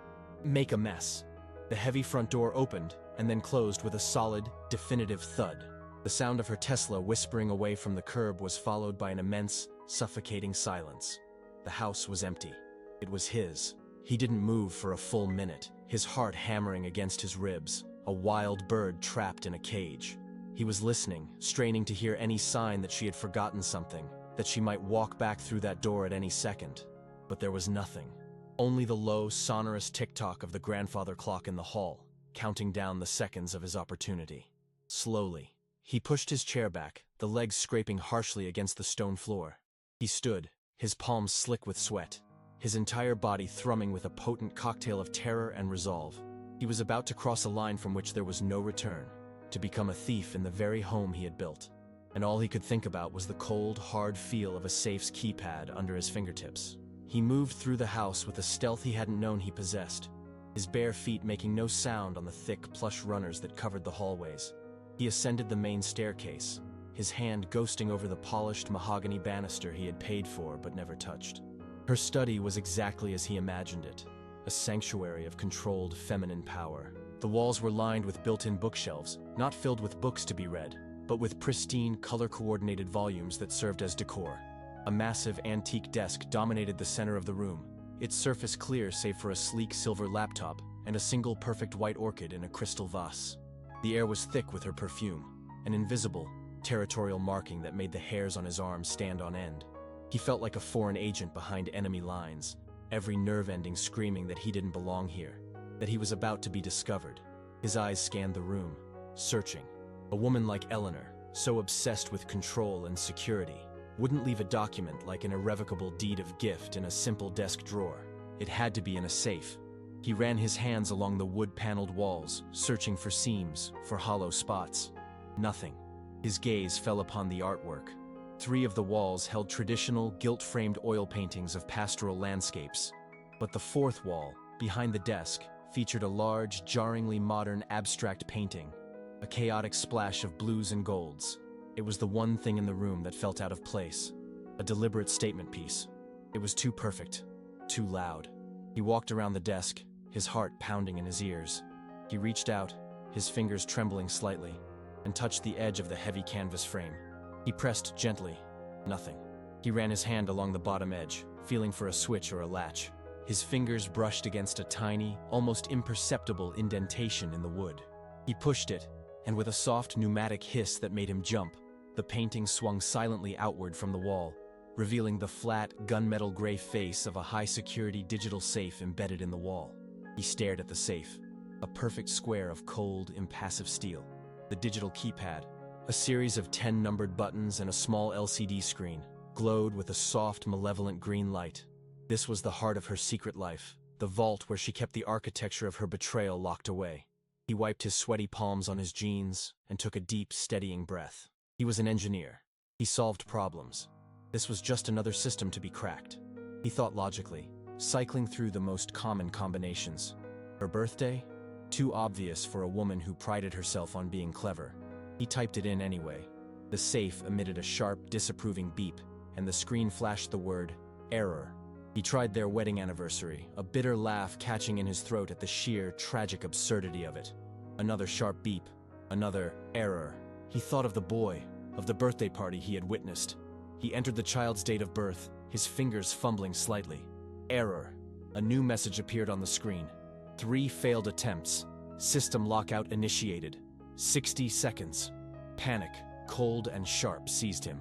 make a mess." The heavy front door opened and then closed with a solid, definitive thud. The sound of her Tesla whispering away from the curb was followed by an immense, suffocating silence. The house was empty. It was his. He didn't move for a full minute, his heart hammering against his ribs, a wild bird trapped in a cage. He was listening, straining to hear any sign that she had forgotten something, that she might walk back through that door at any second. But there was nothing. Only the low, sonorous tick-tock of the grandfather clock in the hall, counting down the seconds of his opportunity. Slowly, he pushed his chair back, the legs scraping harshly against the stone floor. He stood, his palms slick with sweat, his entire body thrumming with a potent cocktail of terror and resolve. He was about to cross a line from which there was no return, to become a thief in the very home he had built. And all he could think about was the cold, hard feel of a safe's keypad under his fingertips. He moved through the house with a stealth he hadn't known he possessed, his bare feet making no sound on the thick, plush runners that covered the hallways. He ascended the main staircase, his hand ghosting over the polished mahogany banister he had paid for but never touched. Her study was exactly as he imagined it, a sanctuary of controlled feminine power. The walls were lined with built-in bookshelves, not filled with books to be read, but with pristine, color-coordinated volumes that served as decor. A massive antique desk dominated the center of the room, its surface clear save for a sleek silver laptop and a single perfect white orchid in a crystal vase. The air was thick with her perfume, an invisible, territorial marking that made the hairs on his arms stand on end. He felt like a foreign agent behind enemy lines, every nerve ending screaming that he didn't belong here, that he was about to be discovered. His eyes scanned the room, searching. A woman like Eleanor, so obsessed with control and security, wouldn't leave a document like an irrevocable deed of gift in a simple desk drawer. It had to be in a safe. He ran his hands along the wood-paneled walls, searching for seams, for hollow spots. Nothing. His gaze fell upon the artwork. 3 of the walls held traditional, gilt-framed oil paintings of pastoral landscapes. But the 4th wall, behind the desk, featured a large, jarringly modern abstract painting, a chaotic splash of blues and golds. It was the one thing in the room that felt out of place, a deliberate statement piece. It was too perfect, too loud. He walked around the desk, his heart pounding in his ears. He reached out, his fingers trembling slightly, and touched the edge of the heavy canvas frame. He pressed gently. Nothing. He ran his hand along the bottom edge, feeling for a switch or a latch. His fingers brushed against a tiny, almost imperceptible indentation in the wood. He pushed it, and with a soft pneumatic hiss that made him jump, the painting swung silently outward from the wall, revealing the flat, gunmetal gray face of a high-security digital safe embedded in the wall. He stared at the safe, a perfect square of cold, impassive steel. The digital keypad, a series of 10 numbered buttons and a small LCD screen, glowed with a soft, malevolent green light. This was the heart of her secret life, the vault where she kept the architecture of her betrayal locked away. He wiped his sweaty palms on his jeans and took a deep, steadying breath. He was an engineer. He solved problems. This was just another system to be cracked. He thought logically, cycling through the most common combinations. Her birthday? Too obvious for a woman who prided herself on being clever. He typed it in anyway. The safe emitted a sharp, disapproving beep, and the screen flashed the word, error. He tried their wedding anniversary, a bitter laugh catching in his throat at the sheer, tragic absurdity of it. Another sharp beep. Another error. He thought of the boy, of the birthday party he had witnessed. He entered the child's date of birth, his fingers fumbling slightly. Error. A new message appeared on the screen. 3 failed attempts. System lockout initiated. 60 seconds. Panic, cold and sharp, seized him.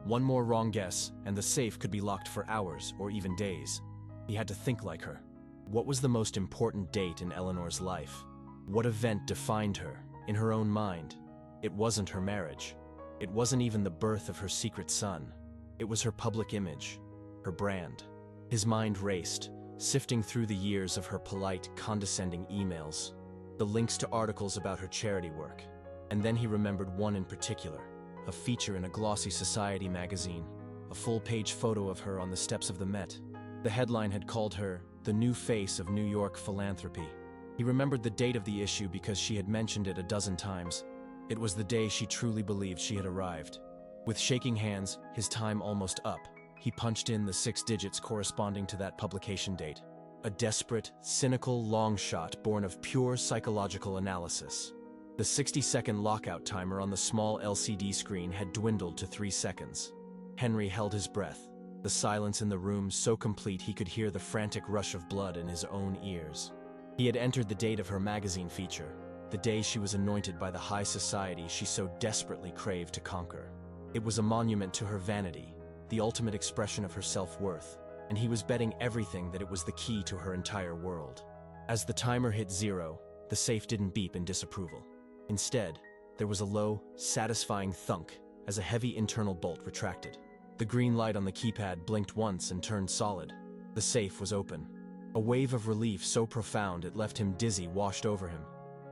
One more wrong guess, and the safe could be locked for hours or even days. He had to think like her. What was the most important date in Eleanor's life? What event defined her, in her own mind? It wasn't her marriage. It wasn't even the birth of her secret son. It was her public image, her brand. His mind raced, sifting through the years of her polite, condescending emails, the links to articles about her charity work. And then he remembered one in particular, a feature in a glossy society magazine, a full-page photo of her on the steps of the Met. The headline had called her the new face of New York philanthropy. He remembered the date of the issue because she had mentioned it a dozen times. It was the day she truly believed she had arrived. With shaking hands, his time almost up, he punched in the 6 digits corresponding to that publication date. A desperate, cynical long shot born of pure psychological analysis. The 60-second lockout timer on the small LCD screen had dwindled to 3 seconds. Henry held his breath, the silence in the room so complete he could hear the frantic rush of blood in his own ears. He had entered the date of her magazine feature, the day she was anointed by the high society she so desperately craved to conquer. It was a monument to her vanity, the ultimate expression of her self-worth, and he was betting everything that it was the key to her entire world. As the timer hit 0, the safe didn't beep in disapproval. Instead, there was a low, satisfying thunk as a heavy internal bolt retracted. The green light on the keypad blinked once and turned solid. The safe was open. A wave of relief so profound it left him dizzy washed over him.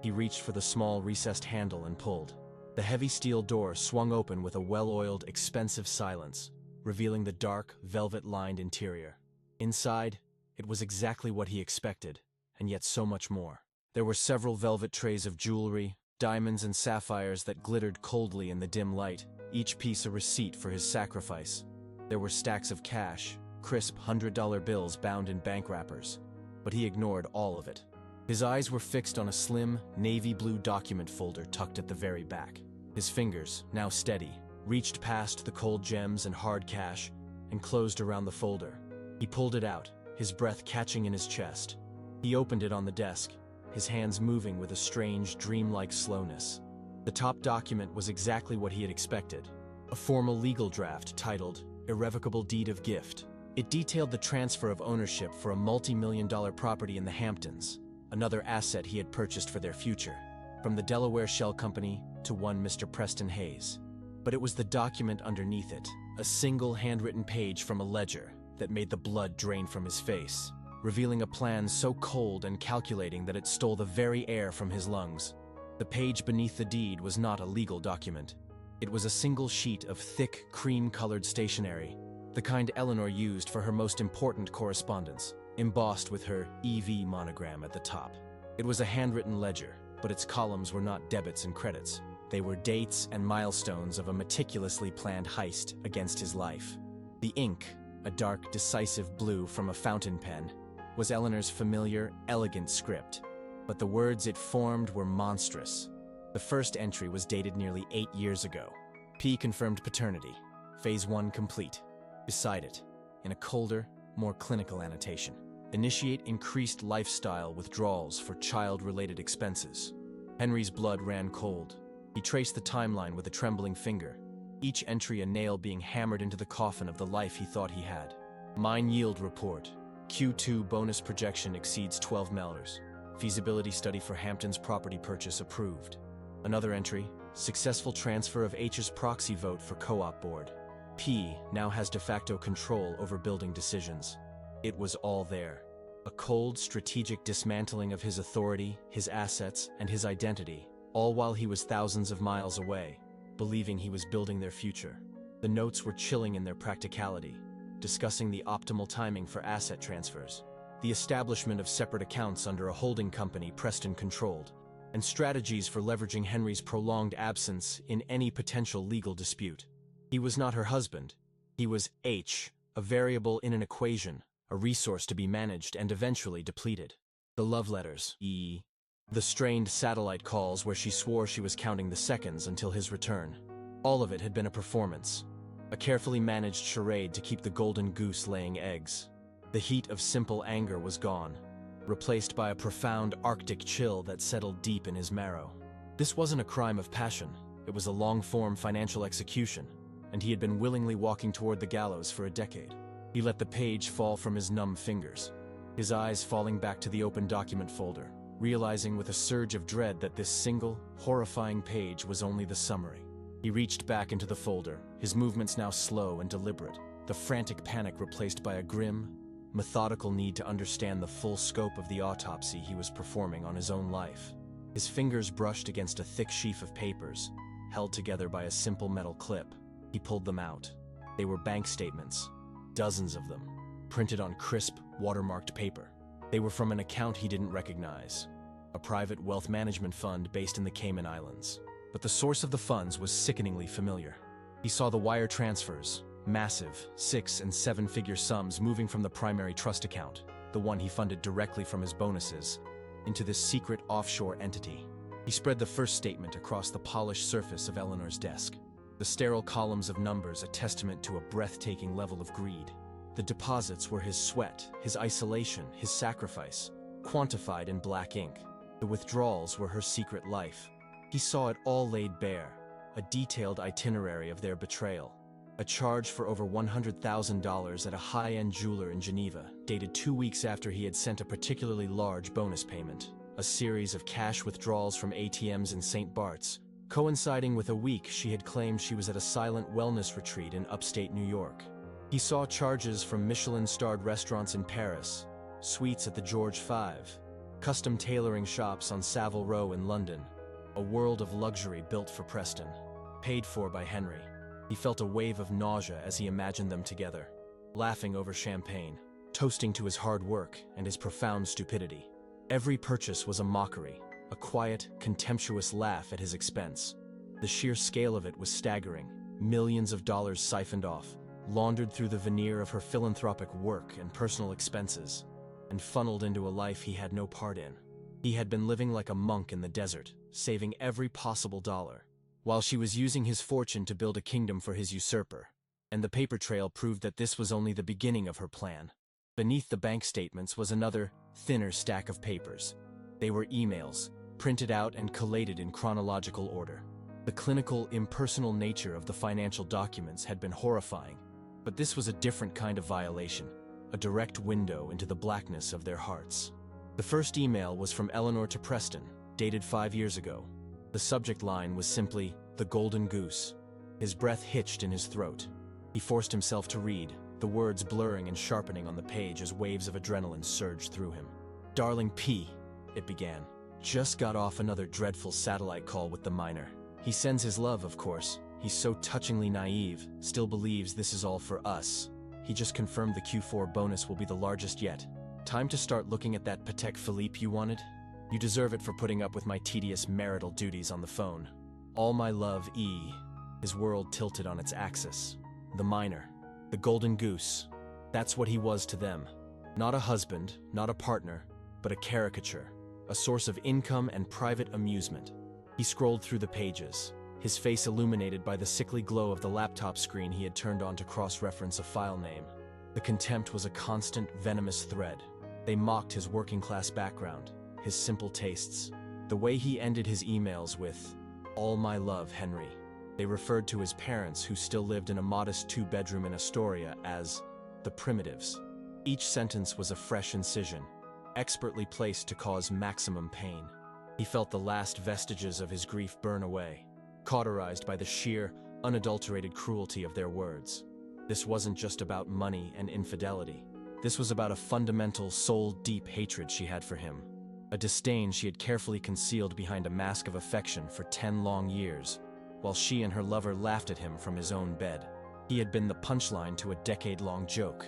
He reached for the small, recessed handle and pulled. The heavy steel door swung open with a well-oiled, expensive silence, revealing the dark, velvet-lined interior. Inside, it was exactly what he expected, and yet so much more. There were several velvet trays of jewelry, diamonds and sapphires that glittered coldly in the dim light, each piece a receipt for his sacrifice. There were stacks of cash, crisp $100 bills bound in bank wrappers, but he ignored all of it. His eyes were fixed on a slim, navy blue document folder tucked at the very back. His fingers, now steady, reached past the cold gems and hard cash and closed around the folder. He pulled it out, his breath catching in his chest. He opened it on the desk, his hands moving with a strange, dreamlike slowness. The top document was exactly what he had expected, a formal legal draft titled Irrevocable Deed of Gift. It detailed the transfer of ownership for a multi-million-dollar property in the Hamptons, another asset he had purchased for their future, from the Delaware Shell Company to one Mr. Preston Hayes. But it was the document underneath it, a single handwritten page from a ledger, that made the blood drain from his face, revealing a plan so cold and calculating that it stole the very air from his lungs. The page beneath the deed was not a legal document. It was a single sheet of thick, cream-colored stationery, the kind Eleanor used for her most important correspondence, embossed with her EV monogram at the top. It was a handwritten ledger, but its columns were not debits and credits. They were dates and milestones of a meticulously planned heist against his life. The ink, a dark, decisive blue from a fountain pen, was Eleanor's familiar, elegant script, but the words it formed were monstrous. The first entry was dated nearly 8 years ago. P confirmed paternity. Phase 1 complete. Beside it, in a colder, more clinical annotation, initiate increased lifestyle withdrawals for child-related expenses. Henry's blood ran cold. He traced the timeline with a trembling finger, each entry a nail being hammered into the coffin of the life he thought he had. Mine yield report. Q2 bonus projection exceeds $12 million. Feasibility study for Hampton's property purchase approved. Another entry, successful transfer of H's proxy vote for co-op board. P now has de facto control over building decisions. It was all there. A cold, strategic dismantling of his authority, his assets, and his identity, all while he was thousands of miles away, believing he was building their future. The notes were chilling in their practicality, discussing the optimal timing for asset transfers, the establishment of separate accounts under a holding company Preston controlled, and strategies for leveraging Henry's prolonged absence in any potential legal dispute. He was not her husband. He was H, a variable in an equation, a resource to be managed and eventually depleted. The love letters, E. The strained satellite calls where she swore she was counting the seconds until his return. All of it had been a performance, a carefully managed charade to keep the golden goose laying eggs. The heat of simple anger was gone, replaced by a profound Arctic chill that settled deep in his marrow. This wasn't a crime of passion, it was a long-form financial execution, and he had been willingly walking toward the gallows for a decade. He let the page fall from his numb fingers, his eyes falling back to the open document folder, realizing with a surge of dread that this single, horrifying page was only the summary. He reached back into the folder, his movements now slow and deliberate, the frantic panic replaced by a grim, methodical need to understand the full scope of the autopsy he was performing on his own life. His fingers brushed against a thick sheaf of papers, held together by a simple metal clip. He pulled them out. They were bank statements, dozens of them, printed on crisp, watermarked paper. They were from an account he didn't recognize, a private wealth management fund based in the Cayman Islands. But the source of the funds was sickeningly familiar. He saw the wire transfers, massive 6- and 7-figure sums moving from the primary trust account, the one he funded directly from his bonuses, into this secret offshore entity. He spread the first statement across the polished surface of Eleanor's desk. The sterile columns of numbers a testament to a breathtaking level of greed. The deposits were his sweat, his isolation, his sacrifice, quantified in black ink. The withdrawals were her secret life. He saw it all laid bare, a detailed itinerary of their betrayal. A charge for over $100,000 at a high-end jeweler in Geneva, dated 2 weeks after he had sent a particularly large bonus payment. A series of cash withdrawals from ATMs in St. Bart's, coinciding with a week she had claimed she was at a silent wellness retreat in upstate New York. He saw charges from Michelin-starred restaurants in Paris, suites at the George V, custom tailoring shops on Savile Row in London, a world of luxury built for Preston, paid for by Henry. He felt a wave of nausea as he imagined them together, laughing over champagne, toasting to his hard work and his profound stupidity. Every purchase was a mockery, a quiet, contemptuous laugh at his expense. The sheer scale of it was staggering, millions of dollars siphoned off, laundered through the veneer of her philanthropic work and personal expenses, and funneled into a life he had no part in. He had been living like a monk in the desert, saving every possible dollar, while she was using his fortune to build a kingdom for his usurper. And the paper trail proved that this was only the beginning of her plan. Beneath the bank statements was another, thinner stack of papers. They were emails, printed out and collated in chronological order. The clinical, impersonal nature of the financial documents had been horrifying, but this was a different kind of violation, a direct window into the blackness of their hearts. The first email was from Eleanor to Preston, dated 5 years ago. The subject line was simply, "The Golden Goose." His breath hitched in his throat. He forced himself to read, the words blurring and sharpening on the page as waves of adrenaline surged through him. "Darling P," it began. "Just got off another dreadful satellite call with the miner. He sends his love, of course. He's so touchingly naive, still believes this is all for us. He just confirmed the Q4 bonus will be the largest yet. Time to start looking at that Patek Philippe you wanted? You deserve it for putting up with my tedious marital duties on the phone. All my love, E." His world tilted on its axis. The miner. The Golden Goose. That's what he was to them. Not a husband, not a partner, but a caricature. A source of income and private amusement. He scrolled through the pages, his face illuminated by the sickly glow of the laptop screen he had turned on to cross-reference a file name. The contempt was a constant, venomous thread. They mocked his working-class background, his simple tastes. The way he ended his emails with, "All my love, Henry." They referred to his parents, who still lived in a modest 2-bedroom in Astoria, as the Primitives. Each sentence was a fresh incision, expertly placed to cause maximum pain. He felt the last vestiges of his grief burn away, cauterized by the sheer, unadulterated cruelty of their words. This wasn't just about money and infidelity. This was about a fundamental, soul-deep hatred she had for him. A disdain she had carefully concealed behind a mask of affection for 10 long years, while she and her lover laughed at him from his own bed. He had been the punchline to a decade-long joke,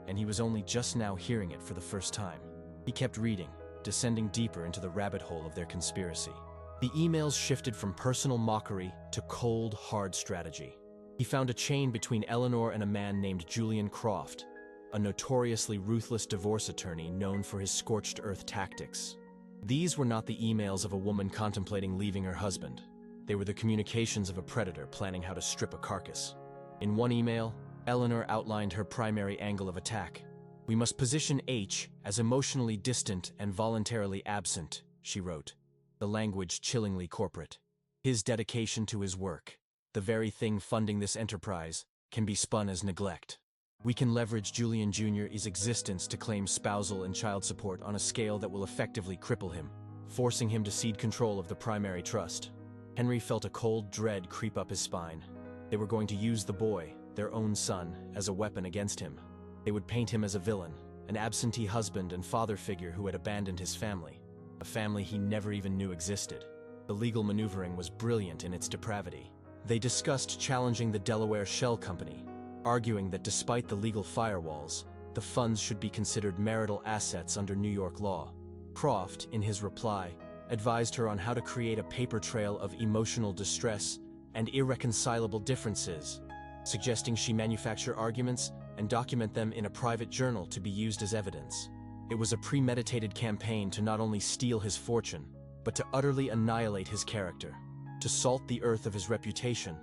and he was only just now hearing it for the first time. He kept reading, descending deeper into the rabbit hole of their conspiracy. The emails shifted from personal mockery to cold, hard strategy. He found a chain between Eleanor and a man named Julian Croft, a notoriously ruthless divorce attorney known for his scorched earth tactics. These were not the emails of a woman contemplating leaving her husband. They were the communications of a predator planning how to strip a carcass. In one email, Eleanor outlined her primary angle of attack. "We must position H as emotionally distant and voluntarily absent," she wrote, the language chillingly corporate. "His dedication to his work, the very thing funding this enterprise, can be spun as neglect. We can leverage Julian Jr.'s existence to claim spousal and child support on a scale that will effectively cripple him, forcing him to cede control of the primary trust." Henry felt a cold dread creep up his spine. They were going to use the boy, their own son, as a weapon against him. They would paint him as a villain, an absentee husband and father figure who had abandoned his family, a family he never even knew existed. The legal maneuvering was brilliant in its depravity. They discussed challenging the Delaware Shell Company, arguing that despite the legal firewalls, the funds should be considered marital assets under New York law. Croft, in his reply, advised her on how to create a paper trail of emotional distress and irreconcilable differences, suggesting she manufacture arguments and document them in a private journal to be used as evidence. It was a premeditated campaign to not only steal his fortune, but to utterly annihilate his character, to salt the earth of his reputation,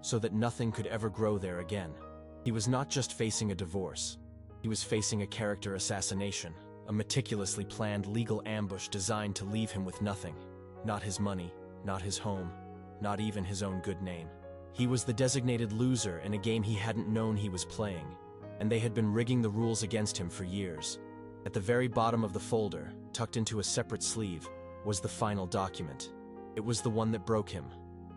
so that nothing could ever grow there again. He was not just facing a divorce. He was facing a character assassination, a meticulously planned legal ambush designed to leave him with nothing. Not his money, not his home, not even his own good name. He was the designated loser in a game he hadn't known he was playing, and they had been rigging the rules against him for years. At the very bottom of the folder, tucked into a separate sleeve, was the final document. It was the one that broke him,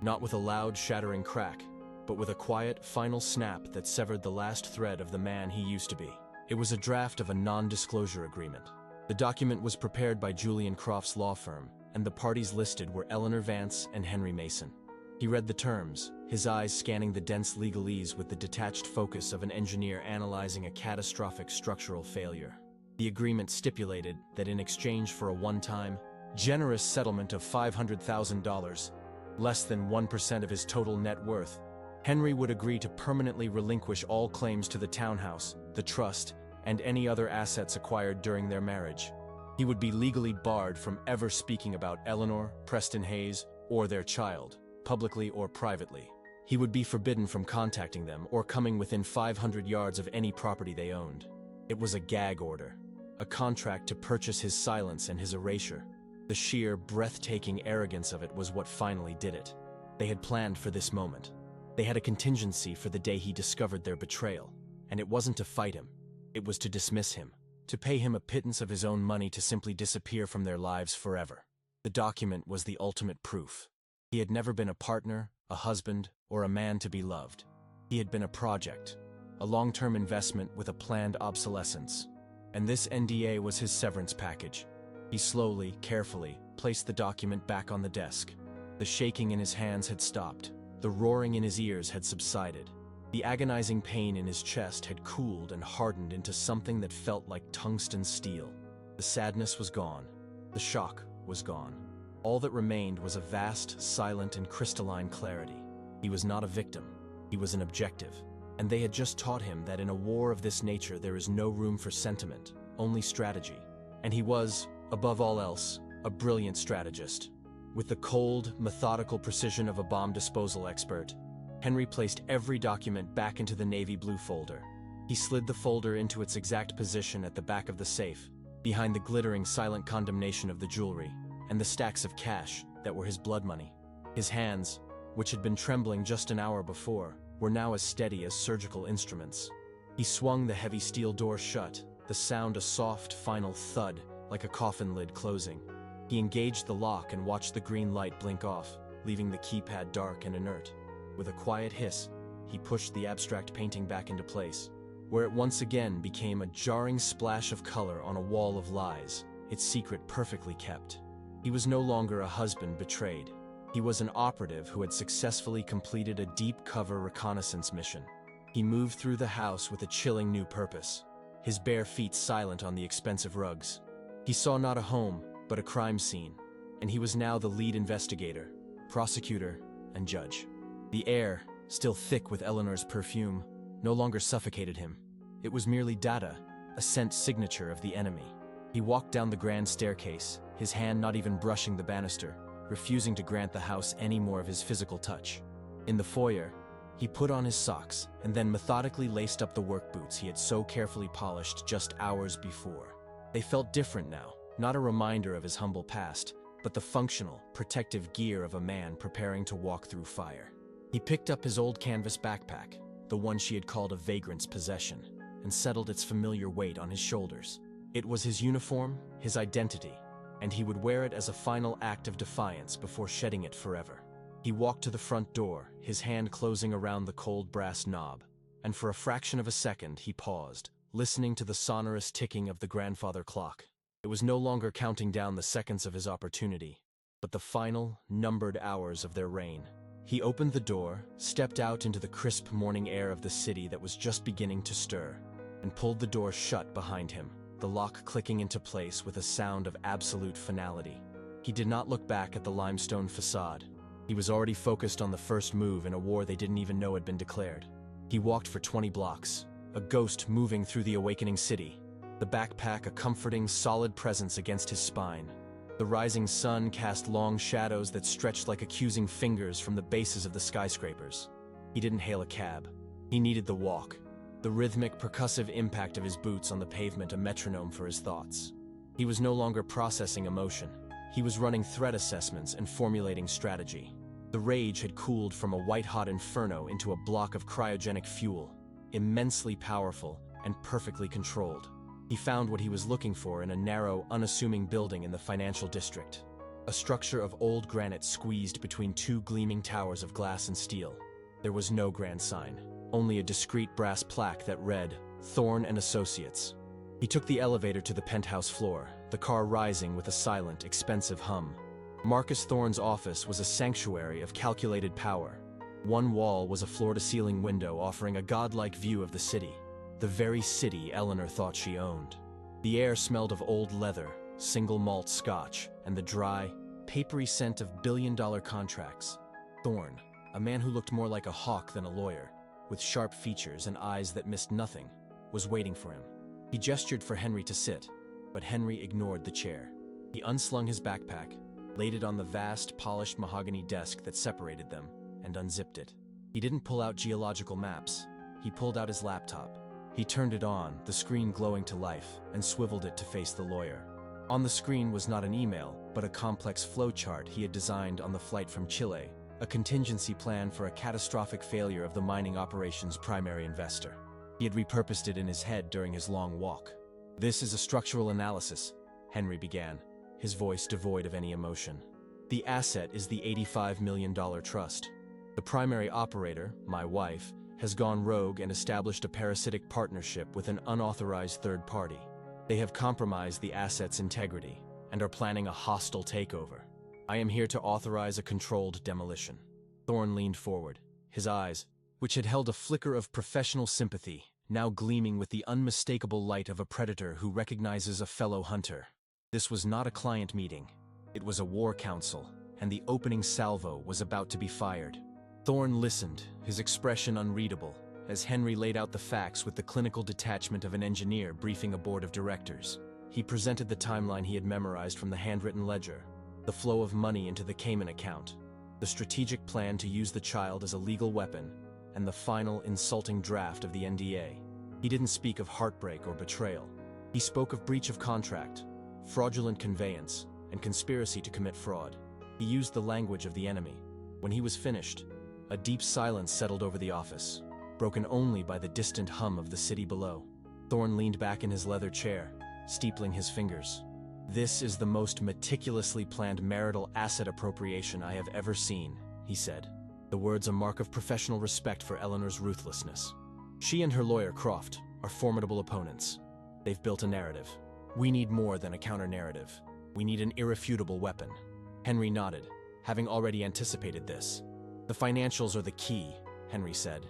not with a loud, shattering crack, but with a quiet, final snap that severed the last thread of the man he used to be. It was a draft of a non-disclosure agreement. The document was prepared by Julian Crofts' law firm, and the parties listed were Eleanor Vance and Henry Mason. He read the terms, his eyes scanning the dense legalese with the detached focus of an engineer analyzing a catastrophic structural failure. The agreement stipulated that in exchange for a one-time, generous settlement of $500,000, less than 1% of his total net worth, Henry would agree to permanently relinquish all claims to the townhouse, the trust, and any other assets acquired during their marriage. He would be legally barred from ever speaking about Eleanor, Preston Hayes, or their child, publicly or privately. He would be forbidden from contacting them or coming within 500 yards of any property they owned. It was a gag order, a contract to purchase his silence and his erasure. The sheer, breathtaking arrogance of it was what finally did it. They had planned for this moment. They had a contingency for the day he discovered their betrayal, and it wasn't to fight him. It was to dismiss him, to pay him a pittance of his own money to simply disappear from their lives forever. The document was the ultimate proof. He had never been a partner, a husband, or a man to be loved. He had been a project, a long-term investment with a planned obsolescence. And this NDA was his severance package. He slowly, carefully, placed the document back on the desk. The shaking in his hands had stopped. The roaring in his ears had subsided. The agonizing pain in his chest had cooled and hardened into something that felt like tungsten steel. The sadness was gone. The shock was gone. All that remained was a vast, silent, and crystalline clarity. He was not a victim. He was an objective. And they had just taught him that in a war of this nature there is no room for sentiment, only strategy. And he was, above all else, a brilliant strategist. With the cold, methodical precision of a bomb disposal expert, Henry placed every document back into the navy blue folder. He slid the folder into its exact position at the back of the safe, behind the glittering silent condemnation of the jewelry, and the stacks of cash that were his blood money. His hands, which had been trembling just an hour before, were now as steady as surgical instruments. He swung the heavy steel door shut, the sound a soft, final thud, like a coffin lid closing. He engaged the lock and watched the green light blink off, leaving the keypad dark and inert. With a quiet hiss, he pushed the abstract painting back into place, where it once again became a jarring splash of color on a wall of lies, its secret perfectly kept. He was no longer a husband betrayed. He was an operative who had successfully completed a deep-cover reconnaissance mission. He moved through the house with a chilling new purpose, his bare feet silent on the expensive rugs. He saw not a home, but a crime scene, and he was now the lead investigator, prosecutor, and judge. The air, still thick with Eleanor's perfume, no longer suffocated him. It was merely data, a scent signature of the enemy. He walked down the grand staircase, his hand not even brushing the banister, refusing to grant the house any more of his physical touch. In the foyer, he put on his socks and then methodically laced up the work boots he had so carefully polished just hours before. They felt different now, not a reminder of his humble past, but the functional, protective gear of a man preparing to walk through fire. He picked up his old canvas backpack, the one she had called a vagrant's possession, and settled its familiar weight on his shoulders. It was his uniform, his identity, and he would wear it as a final act of defiance before shedding it forever. He walked to the front door, his hand closing around the cold brass knob, and for a fraction of a second he paused, listening to the sonorous ticking of the grandfather clock. It was no longer counting down the seconds of his opportunity, but the final, numbered hours of their reign. He opened the door, stepped out into the crisp morning air of the city that was just beginning to stir, and pulled the door shut behind him, the lock clicking into place with a sound of absolute finality. He did not look back at the limestone facade. He was already focused on the first move in a war they didn't even know had been declared. He walked for 20 blocks, a ghost moving through the awakening city, the backpack a comforting, solid presence against his spine. The rising sun cast long shadows that stretched like accusing fingers from the bases of the skyscrapers. He didn't hail a cab. He needed the walk. The rhythmic, percussive impact of his boots on the pavement a metronome for his thoughts. He was no longer processing emotion. He was running threat assessments and formulating strategy. The rage had cooled from a white-hot inferno into a block of cryogenic fuel, immensely powerful and perfectly controlled. He found what he was looking for in a narrow, unassuming building in the financial district. A structure of old granite squeezed between two gleaming towers of glass and steel. There was no grand sign, only a discreet brass plaque that read, Thorne and Associates. He took the elevator to the penthouse floor, the car rising with a silent, expensive hum. Marcus Thorne's office was a sanctuary of calculated power. One wall was a floor-to-ceiling window offering a godlike view of the city, the very city Eleanor thought she owned. The air smelled of old leather, single malt scotch, and the dry, papery scent of billion-dollar contracts. Thorne, a man who looked more like a hawk than a lawyer, with sharp features and eyes that missed nothing, was waiting for him. He gestured for Henry to sit, but Henry ignored the chair. He unslung his backpack, laid it on the vast, polished mahogany desk that separated them, and unzipped it. He didn't pull out geological maps. He pulled out his laptop. He turned it on, the screen glowing to life, and swiveled it to face the lawyer. On the screen was not an email, but a complex flowchart he had designed on the flight from Chile, a contingency plan for a catastrophic failure of the mining operation's primary investor. He had repurposed it in his head during his long walk. "This is a structural analysis," Henry began, his voice devoid of any emotion. "The asset is the $85 million trust. The primary operator, my wife, has gone rogue and established a parasitic partnership with an unauthorized third party. They have compromised the asset's integrity and are planning a hostile takeover. I am here to authorize a controlled demolition." Thorne leaned forward, his eyes, which had held a flicker of professional sympathy, now gleaming with the unmistakable light of a predator who recognizes a fellow hunter. This was not a client meeting. It was a war council, and the opening salvo was about to be fired. Thorne listened, his expression unreadable, as Henry laid out the facts with the clinical detachment of an engineer briefing a board of directors. He presented the timeline he had memorized from the handwritten ledger, the flow of money into the Cayman account, the strategic plan to use the child as a legal weapon, and the final insulting draft of the NDA. He didn't speak of heartbreak or betrayal. He spoke of breach of contract, fraudulent conveyance, and conspiracy to commit fraud. He used the language of the enemy. When he was finished, a deep silence settled over the office, broken only by the distant hum of the city below. Thorne leaned back in his leather chair, steepling his fingers. "This is the most meticulously planned marital asset appropriation I have ever seen," he said, the words a mark of professional respect for Eleanor's ruthlessness. "She and her lawyer, Croft, are formidable opponents. They've built a narrative. We need more than a counter-narrative. We need an irrefutable weapon." Henry nodded, having already anticipated this. "The financials are the key," Henry said.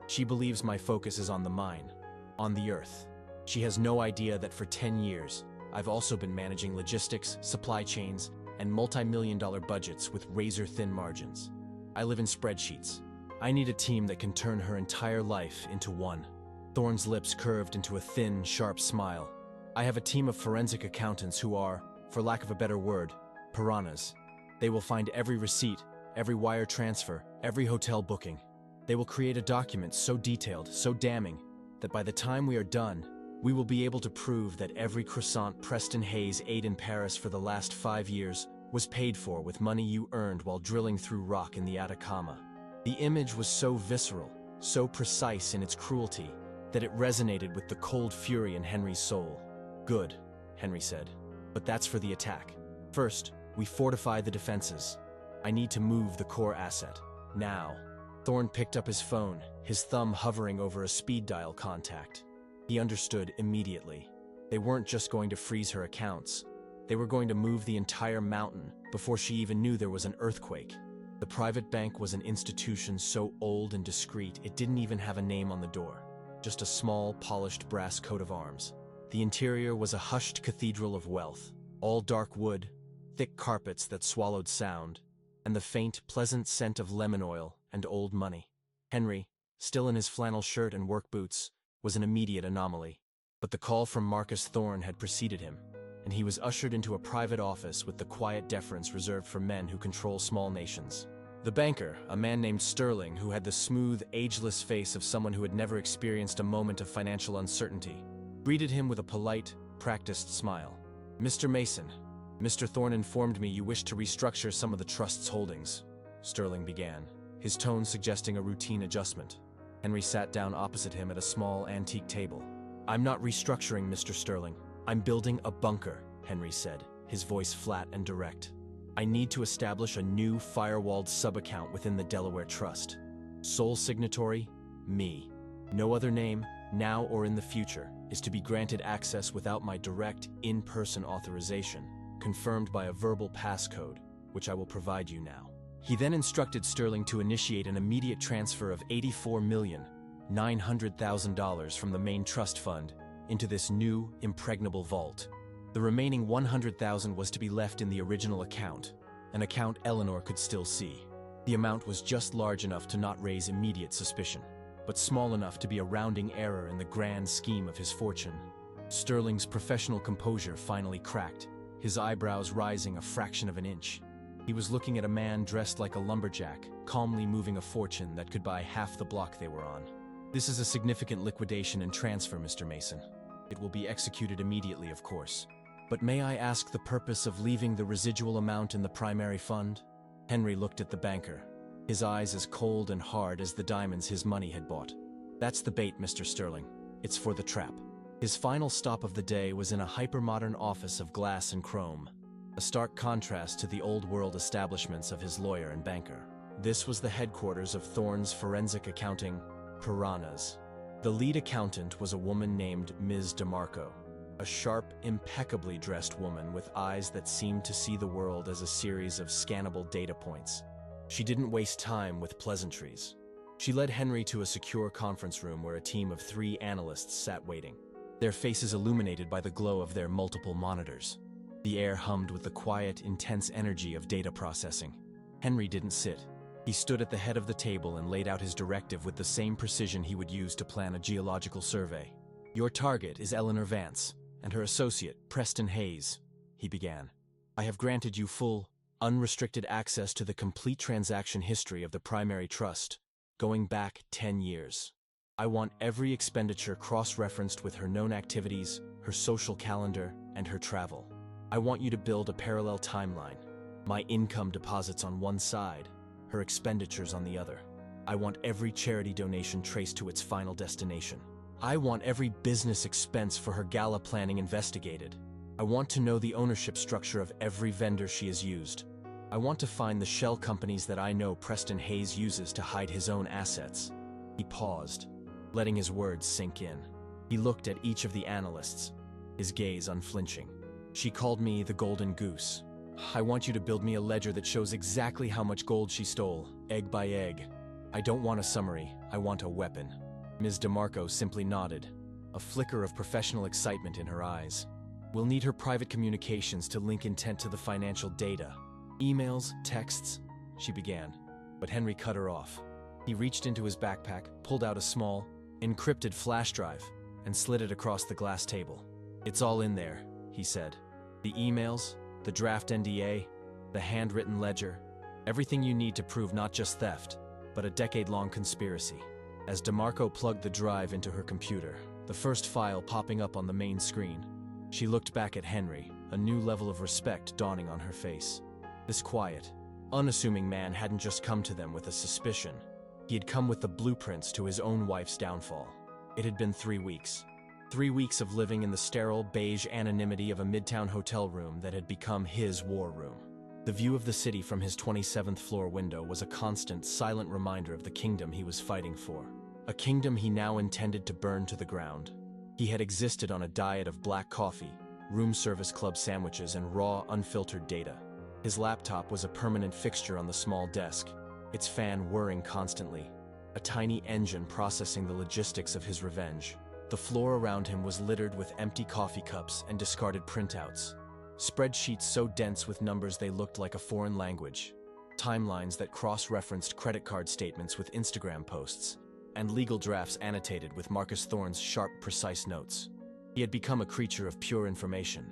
"She believes my focus is on the mine, on the earth. She has no idea that for 10 years, I've also been managing logistics, supply chains, and multi-million-dollar budgets with razor-thin margins. I live in spreadsheets. I need a team that can turn her entire life into one." Thorne's lips curved into a thin, sharp smile. "I have a team of forensic accountants who are, for lack of a better word, piranhas. They will find every receipt, every wire transfer, every hotel booking. They will create a document so detailed, so damning, that by the time we are done, we will be able to prove that every croissant Preston Hayes ate in Paris for the last 5 years was paid for with money you earned while drilling through rock in the Atacama." The image was so visceral, so precise in its cruelty, that it resonated with the cold fury in Henry's soul. "Good," Henry said, "but that's for the attack. First, we fortify the defenses. I need to move the core asset, now." Thorne picked up his phone, his thumb hovering over a speed dial contact. He understood immediately. They weren't just going to freeze her accounts. They were going to move the entire mountain before she even knew there was an earthquake. The private bank was an institution so old and discreet it didn't even have a name on the door, just a small, polished brass coat of arms. The interior was a hushed cathedral of wealth, all dark wood, thick carpets that swallowed sound, and the faint, pleasant scent of lemon oil and old money. Henry, still in his flannel shirt and work boots, was an immediate anomaly. But the call from Marcus Thorne had preceded him, and he was ushered into a private office with the quiet deference reserved for men who control small nations. The banker, a man named Sterling who had the smooth, ageless face of someone who had never experienced a moment of financial uncertainty, greeted him with a polite, practiced smile. "Mr. Mason, Mr. Thorne informed me you wished to restructure some of the trust's holdings," Sterling began, his tone suggesting a routine adjustment. Henry sat down opposite him at a small, antique table. "I'm not restructuring, Mr. Sterling. I'm building a bunker," Henry said, his voice flat and direct. "I need to establish a new firewalled sub-account within the Delaware Trust. Sole signatory, me. No other name, now or in the future, is to be granted access without my direct, in-person authorization, confirmed by a verbal passcode, which I will provide you now." He then instructed Sterling to initiate an immediate transfer of $84,900,000 from the main trust fund into this new, impregnable vault. The remaining $100,000 was to be left in the original account, an account Eleanor could still see. The amount was just large enough to not raise immediate suspicion, but small enough to be a rounding error in the grand scheme of his fortune. Sterling's professional composure finally cracked, his eyebrows rising a fraction of an inch. He was looking at a man dressed like a lumberjack, calmly moving a fortune that could buy half the block they were on. "This is a significant liquidation and transfer, Mr. Mason. It will be executed immediately, of course. But may I ask the purpose of leaving the residual amount in the primary fund?" Henry looked at the banker, his eyes as cold and hard as the diamonds his money had bought. "That's the bait, Mr. Sterling. It's for the trap." His final stop of the day was in a hyper-modern office of glass and chrome, a stark contrast to the old-world establishments of his lawyer and banker. This was the headquarters of Thorne's Forensic Accounting, Piranhas. The lead accountant was a woman named Ms. DeMarco, a sharp, impeccably dressed woman with eyes that seemed to see the world as a series of scannable data points. She didn't waste time with pleasantries. She led Henry to a secure conference room where a team of 3 analysts sat waiting, their faces illuminated by the glow of their multiple monitors. The air hummed with the quiet, intense energy of data processing. Henry didn't sit. He stood at the head of the table and laid out his directive with the same precision he would use to plan a geological survey. "Your target is Eleanor Vance and her associate, Preston Hayes," he began. "I have granted you full, unrestricted access to the complete transaction history of the primary trust, going back 10 years. I want every expenditure cross-referenced with her known activities, her social calendar, and her travel. I want you to build a parallel timeline. My income deposits on one side, her expenditures on the other. I want every charity donation traced to its final destination. I want every business expense for her gala planning investigated. I want to know the ownership structure of every vendor she has used. I want to find the shell companies that I know Preston Hayes uses to hide his own assets." He paused, letting his words sink in. He looked at each of the analysts, his gaze unflinching. "She called me the Golden Goose. I want you to build me a ledger that shows exactly how much gold she stole, egg by egg. I don't want a summary, I want a weapon." Ms. DeMarco simply nodded, a flicker of professional excitement in her eyes. "We'll need her private communications to link intent to the financial data. Emails, texts," she began, but Henry cut her off. He reached into his backpack, pulled out a small, encrypted flash drive, and slid it across the glass table. "It's all in there," he said. "The emails, the draft NDA, the handwritten ledger, everything you need to prove not just theft, but a decade-long conspiracy." As DeMarco plugged the drive into her computer, the first file popping up on the main screen, she looked back at Henry, a new level of respect dawning on her face. This quiet, unassuming man hadn't just come to them with a suspicion. He had come with the blueprints to his own wife's downfall. It had been 3 weeks. 3 weeks of living in the sterile, beige anonymity of a midtown hotel room that had become his war room. The view of the city from his 27th floor window was a constant, silent reminder of the kingdom he was fighting for. A kingdom he now intended to burn to the ground. He had existed on a diet of black coffee, room service club sandwiches, and raw, unfiltered data. His laptop was a permanent fixture on the small desk, its fan whirring constantly, a tiny engine processing the logistics of his revenge. The floor around him was littered with empty coffee cups and discarded printouts. Spreadsheets so dense with numbers they looked like a foreign language. Timelines that cross-referenced credit card statements with Instagram posts, and legal drafts annotated with Marcus Thorne's sharp, precise notes. He had become a creature of pure information,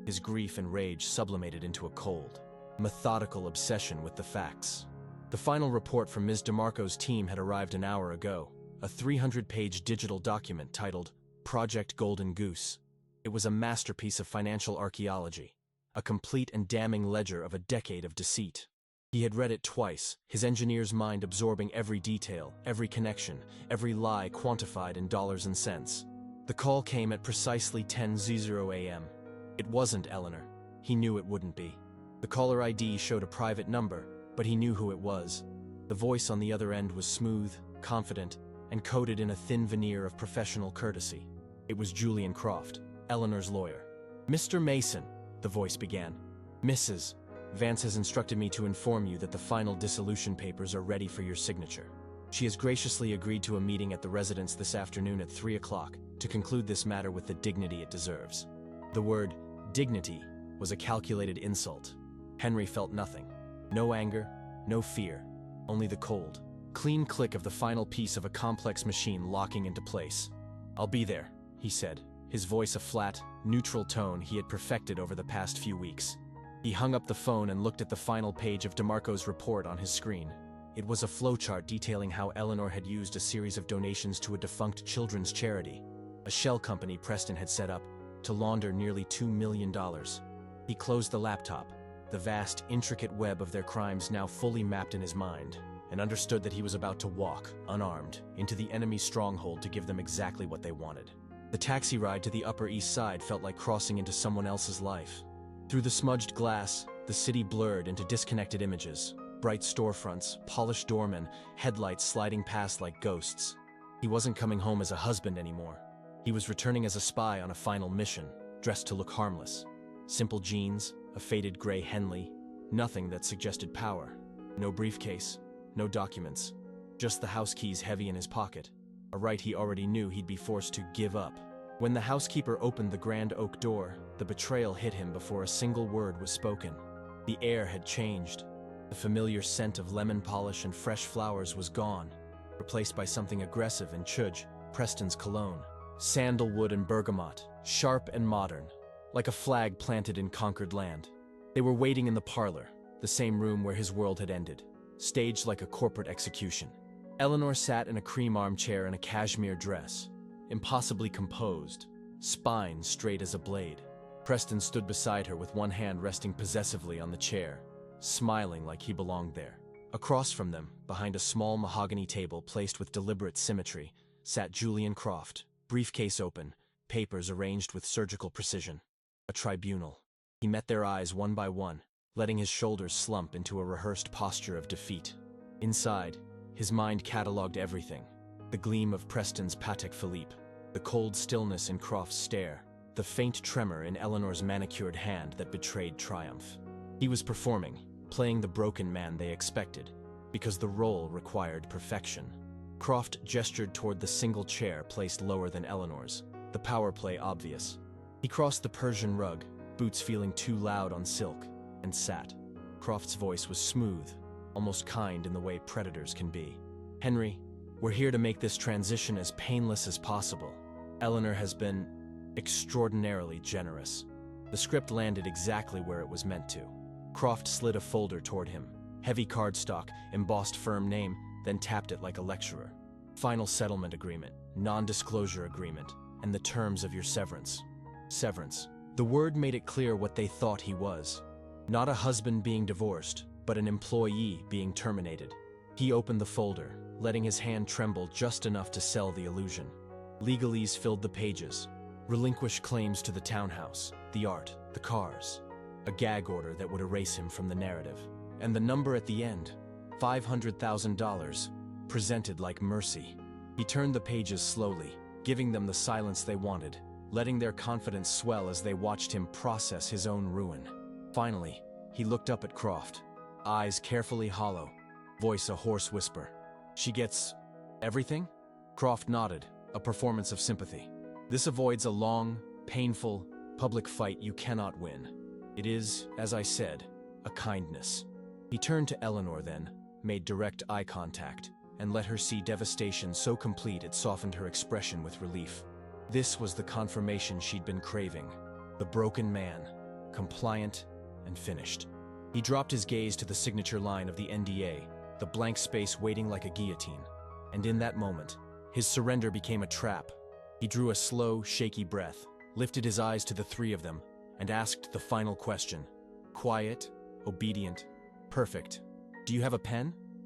his grief and rage sublimated into a cold, methodical obsession with the facts. The final report from Ms. DeMarco's team had arrived an hour ago, a 300-page digital document titled Project Golden Goose. It was a masterpiece of financial archaeology, a complete and damning ledger of a decade of deceit. He had read it twice, his engineer's mind absorbing every detail, every connection, every lie quantified in dollars and cents. The call came at precisely 10:00 a.m. It wasn't Eleanor. He knew it wouldn't be. The caller ID showed a private number, but he knew who it was. The voice on the other end was smooth, confident, and coated in a thin veneer of professional courtesy. It was Julian Croft, Eleanor's lawyer. "Mr. Mason," the voice began. "Mrs. Vance has instructed me to inform you that the final dissolution papers are ready for your signature. She has graciously agreed to a meeting at the residence this afternoon at 3 o'clock to conclude this matter with the dignity it deserves." The word dignity was a calculated insult. Henry felt nothing. No anger, no fear, only the cold, clean click of the final piece of a complex machine locking into place. "I'll be there," he said, his voice a flat, neutral tone he had perfected over the past few weeks. He hung up the phone and looked at the final page of DeMarco's report on his screen. It was a flowchart detailing how Eleanor had used a series of donations to a defunct children's charity, a shell company Preston had set up, to launder nearly $2 million. He closed the laptop, the vast, intricate web of their crimes now fully mapped in his mind, and understood that he was about to walk, unarmed, into the enemy's stronghold to give them exactly what they wanted. The taxi ride to the Upper East Side felt like crossing into someone else's life. Through the smudged glass, the city blurred into disconnected images. Bright storefronts, polished doormen, headlights sliding past like ghosts. He wasn't coming home as a husband anymore. He was returning as a spy on a final mission, dressed to look harmless. Simple jeans, a faded gray Henley, nothing that suggested power. No briefcase, no documents, just the house keys heavy in his pocket, a right he already knew he'd be forced to give up. When the housekeeper opened the grand oak door, the betrayal hit him before a single word was spoken. The air had changed. The familiar scent of lemon polish and fresh flowers was gone, replaced by something aggressive and chudge, Preston's cologne. Sandalwood and bergamot, sharp and modern, like a flag planted in conquered land. They were waiting in the parlor, the same room where his world had ended, staged like a corporate execution. Eleanor sat in a cream armchair in a cashmere dress, impossibly composed, spine straight as a blade. Preston stood beside her with one hand resting possessively on the chair, smiling like he belonged there. Across from them, behind a small mahogany table placed with deliberate symmetry, sat Julian Croft, briefcase open, papers arranged with surgical precision. A tribunal. He met their eyes one by one, letting his shoulders slump into a rehearsed posture of defeat. Inside, his mind catalogued everything. The gleam of Preston's Patek Philippe, the cold stillness in Croft's stare, the faint tremor in Eleanor's manicured hand that betrayed triumph. He was performing, playing the broken man they expected, because the role required perfection. Croft gestured toward the single chair placed lower than Eleanor's, the power play obvious. He crossed the Persian rug, boots feeling too loud on silk, and sat. Croft's voice was smooth, almost kind in the way predators can be. "Henry, we're here to make this transition as painless as possible. Eleanor has been extraordinarily generous." The script landed exactly where it was meant to. Croft slid a folder toward him, heavy cardstock, embossed firm name, then tapped it like a lecturer. "Final settlement agreement, non-disclosure agreement, and the terms of your severance." Severance. The word made it clear what they thought he was. Not a husband being divorced, but an employee being terminated. He opened the folder, letting his hand tremble just enough to sell the illusion. Legalese filled the pages. Relinquish claims to the townhouse, the art, the cars. A gag order that would erase him from the narrative. And the number at the end, $500,000, presented like mercy. He turned the pages slowly, giving them the silence they wanted, letting their confidence swell as they watched him process his own ruin. Finally, he looked up at Croft, eyes carefully hollow, voice a hoarse whisper. "She gets everything?" Croft nodded, a performance of sympathy. "This avoids a long, painful, public fight you cannot win. It is, as I said, a kindness." He turned to Eleanor then, made direct eye contact, and let her see devastation so complete it softened her expression with relief. This was the confirmation she'd been craving. The broken man, compliant and finished. He dropped his gaze to the signature line of the NDA, the blank space waiting like a guillotine. And in that moment, his surrender became a trap. He drew a slow, shaky breath, lifted his eyes to the three of them, and asked the final question. Quiet, obedient, perfect. Do you have a pen?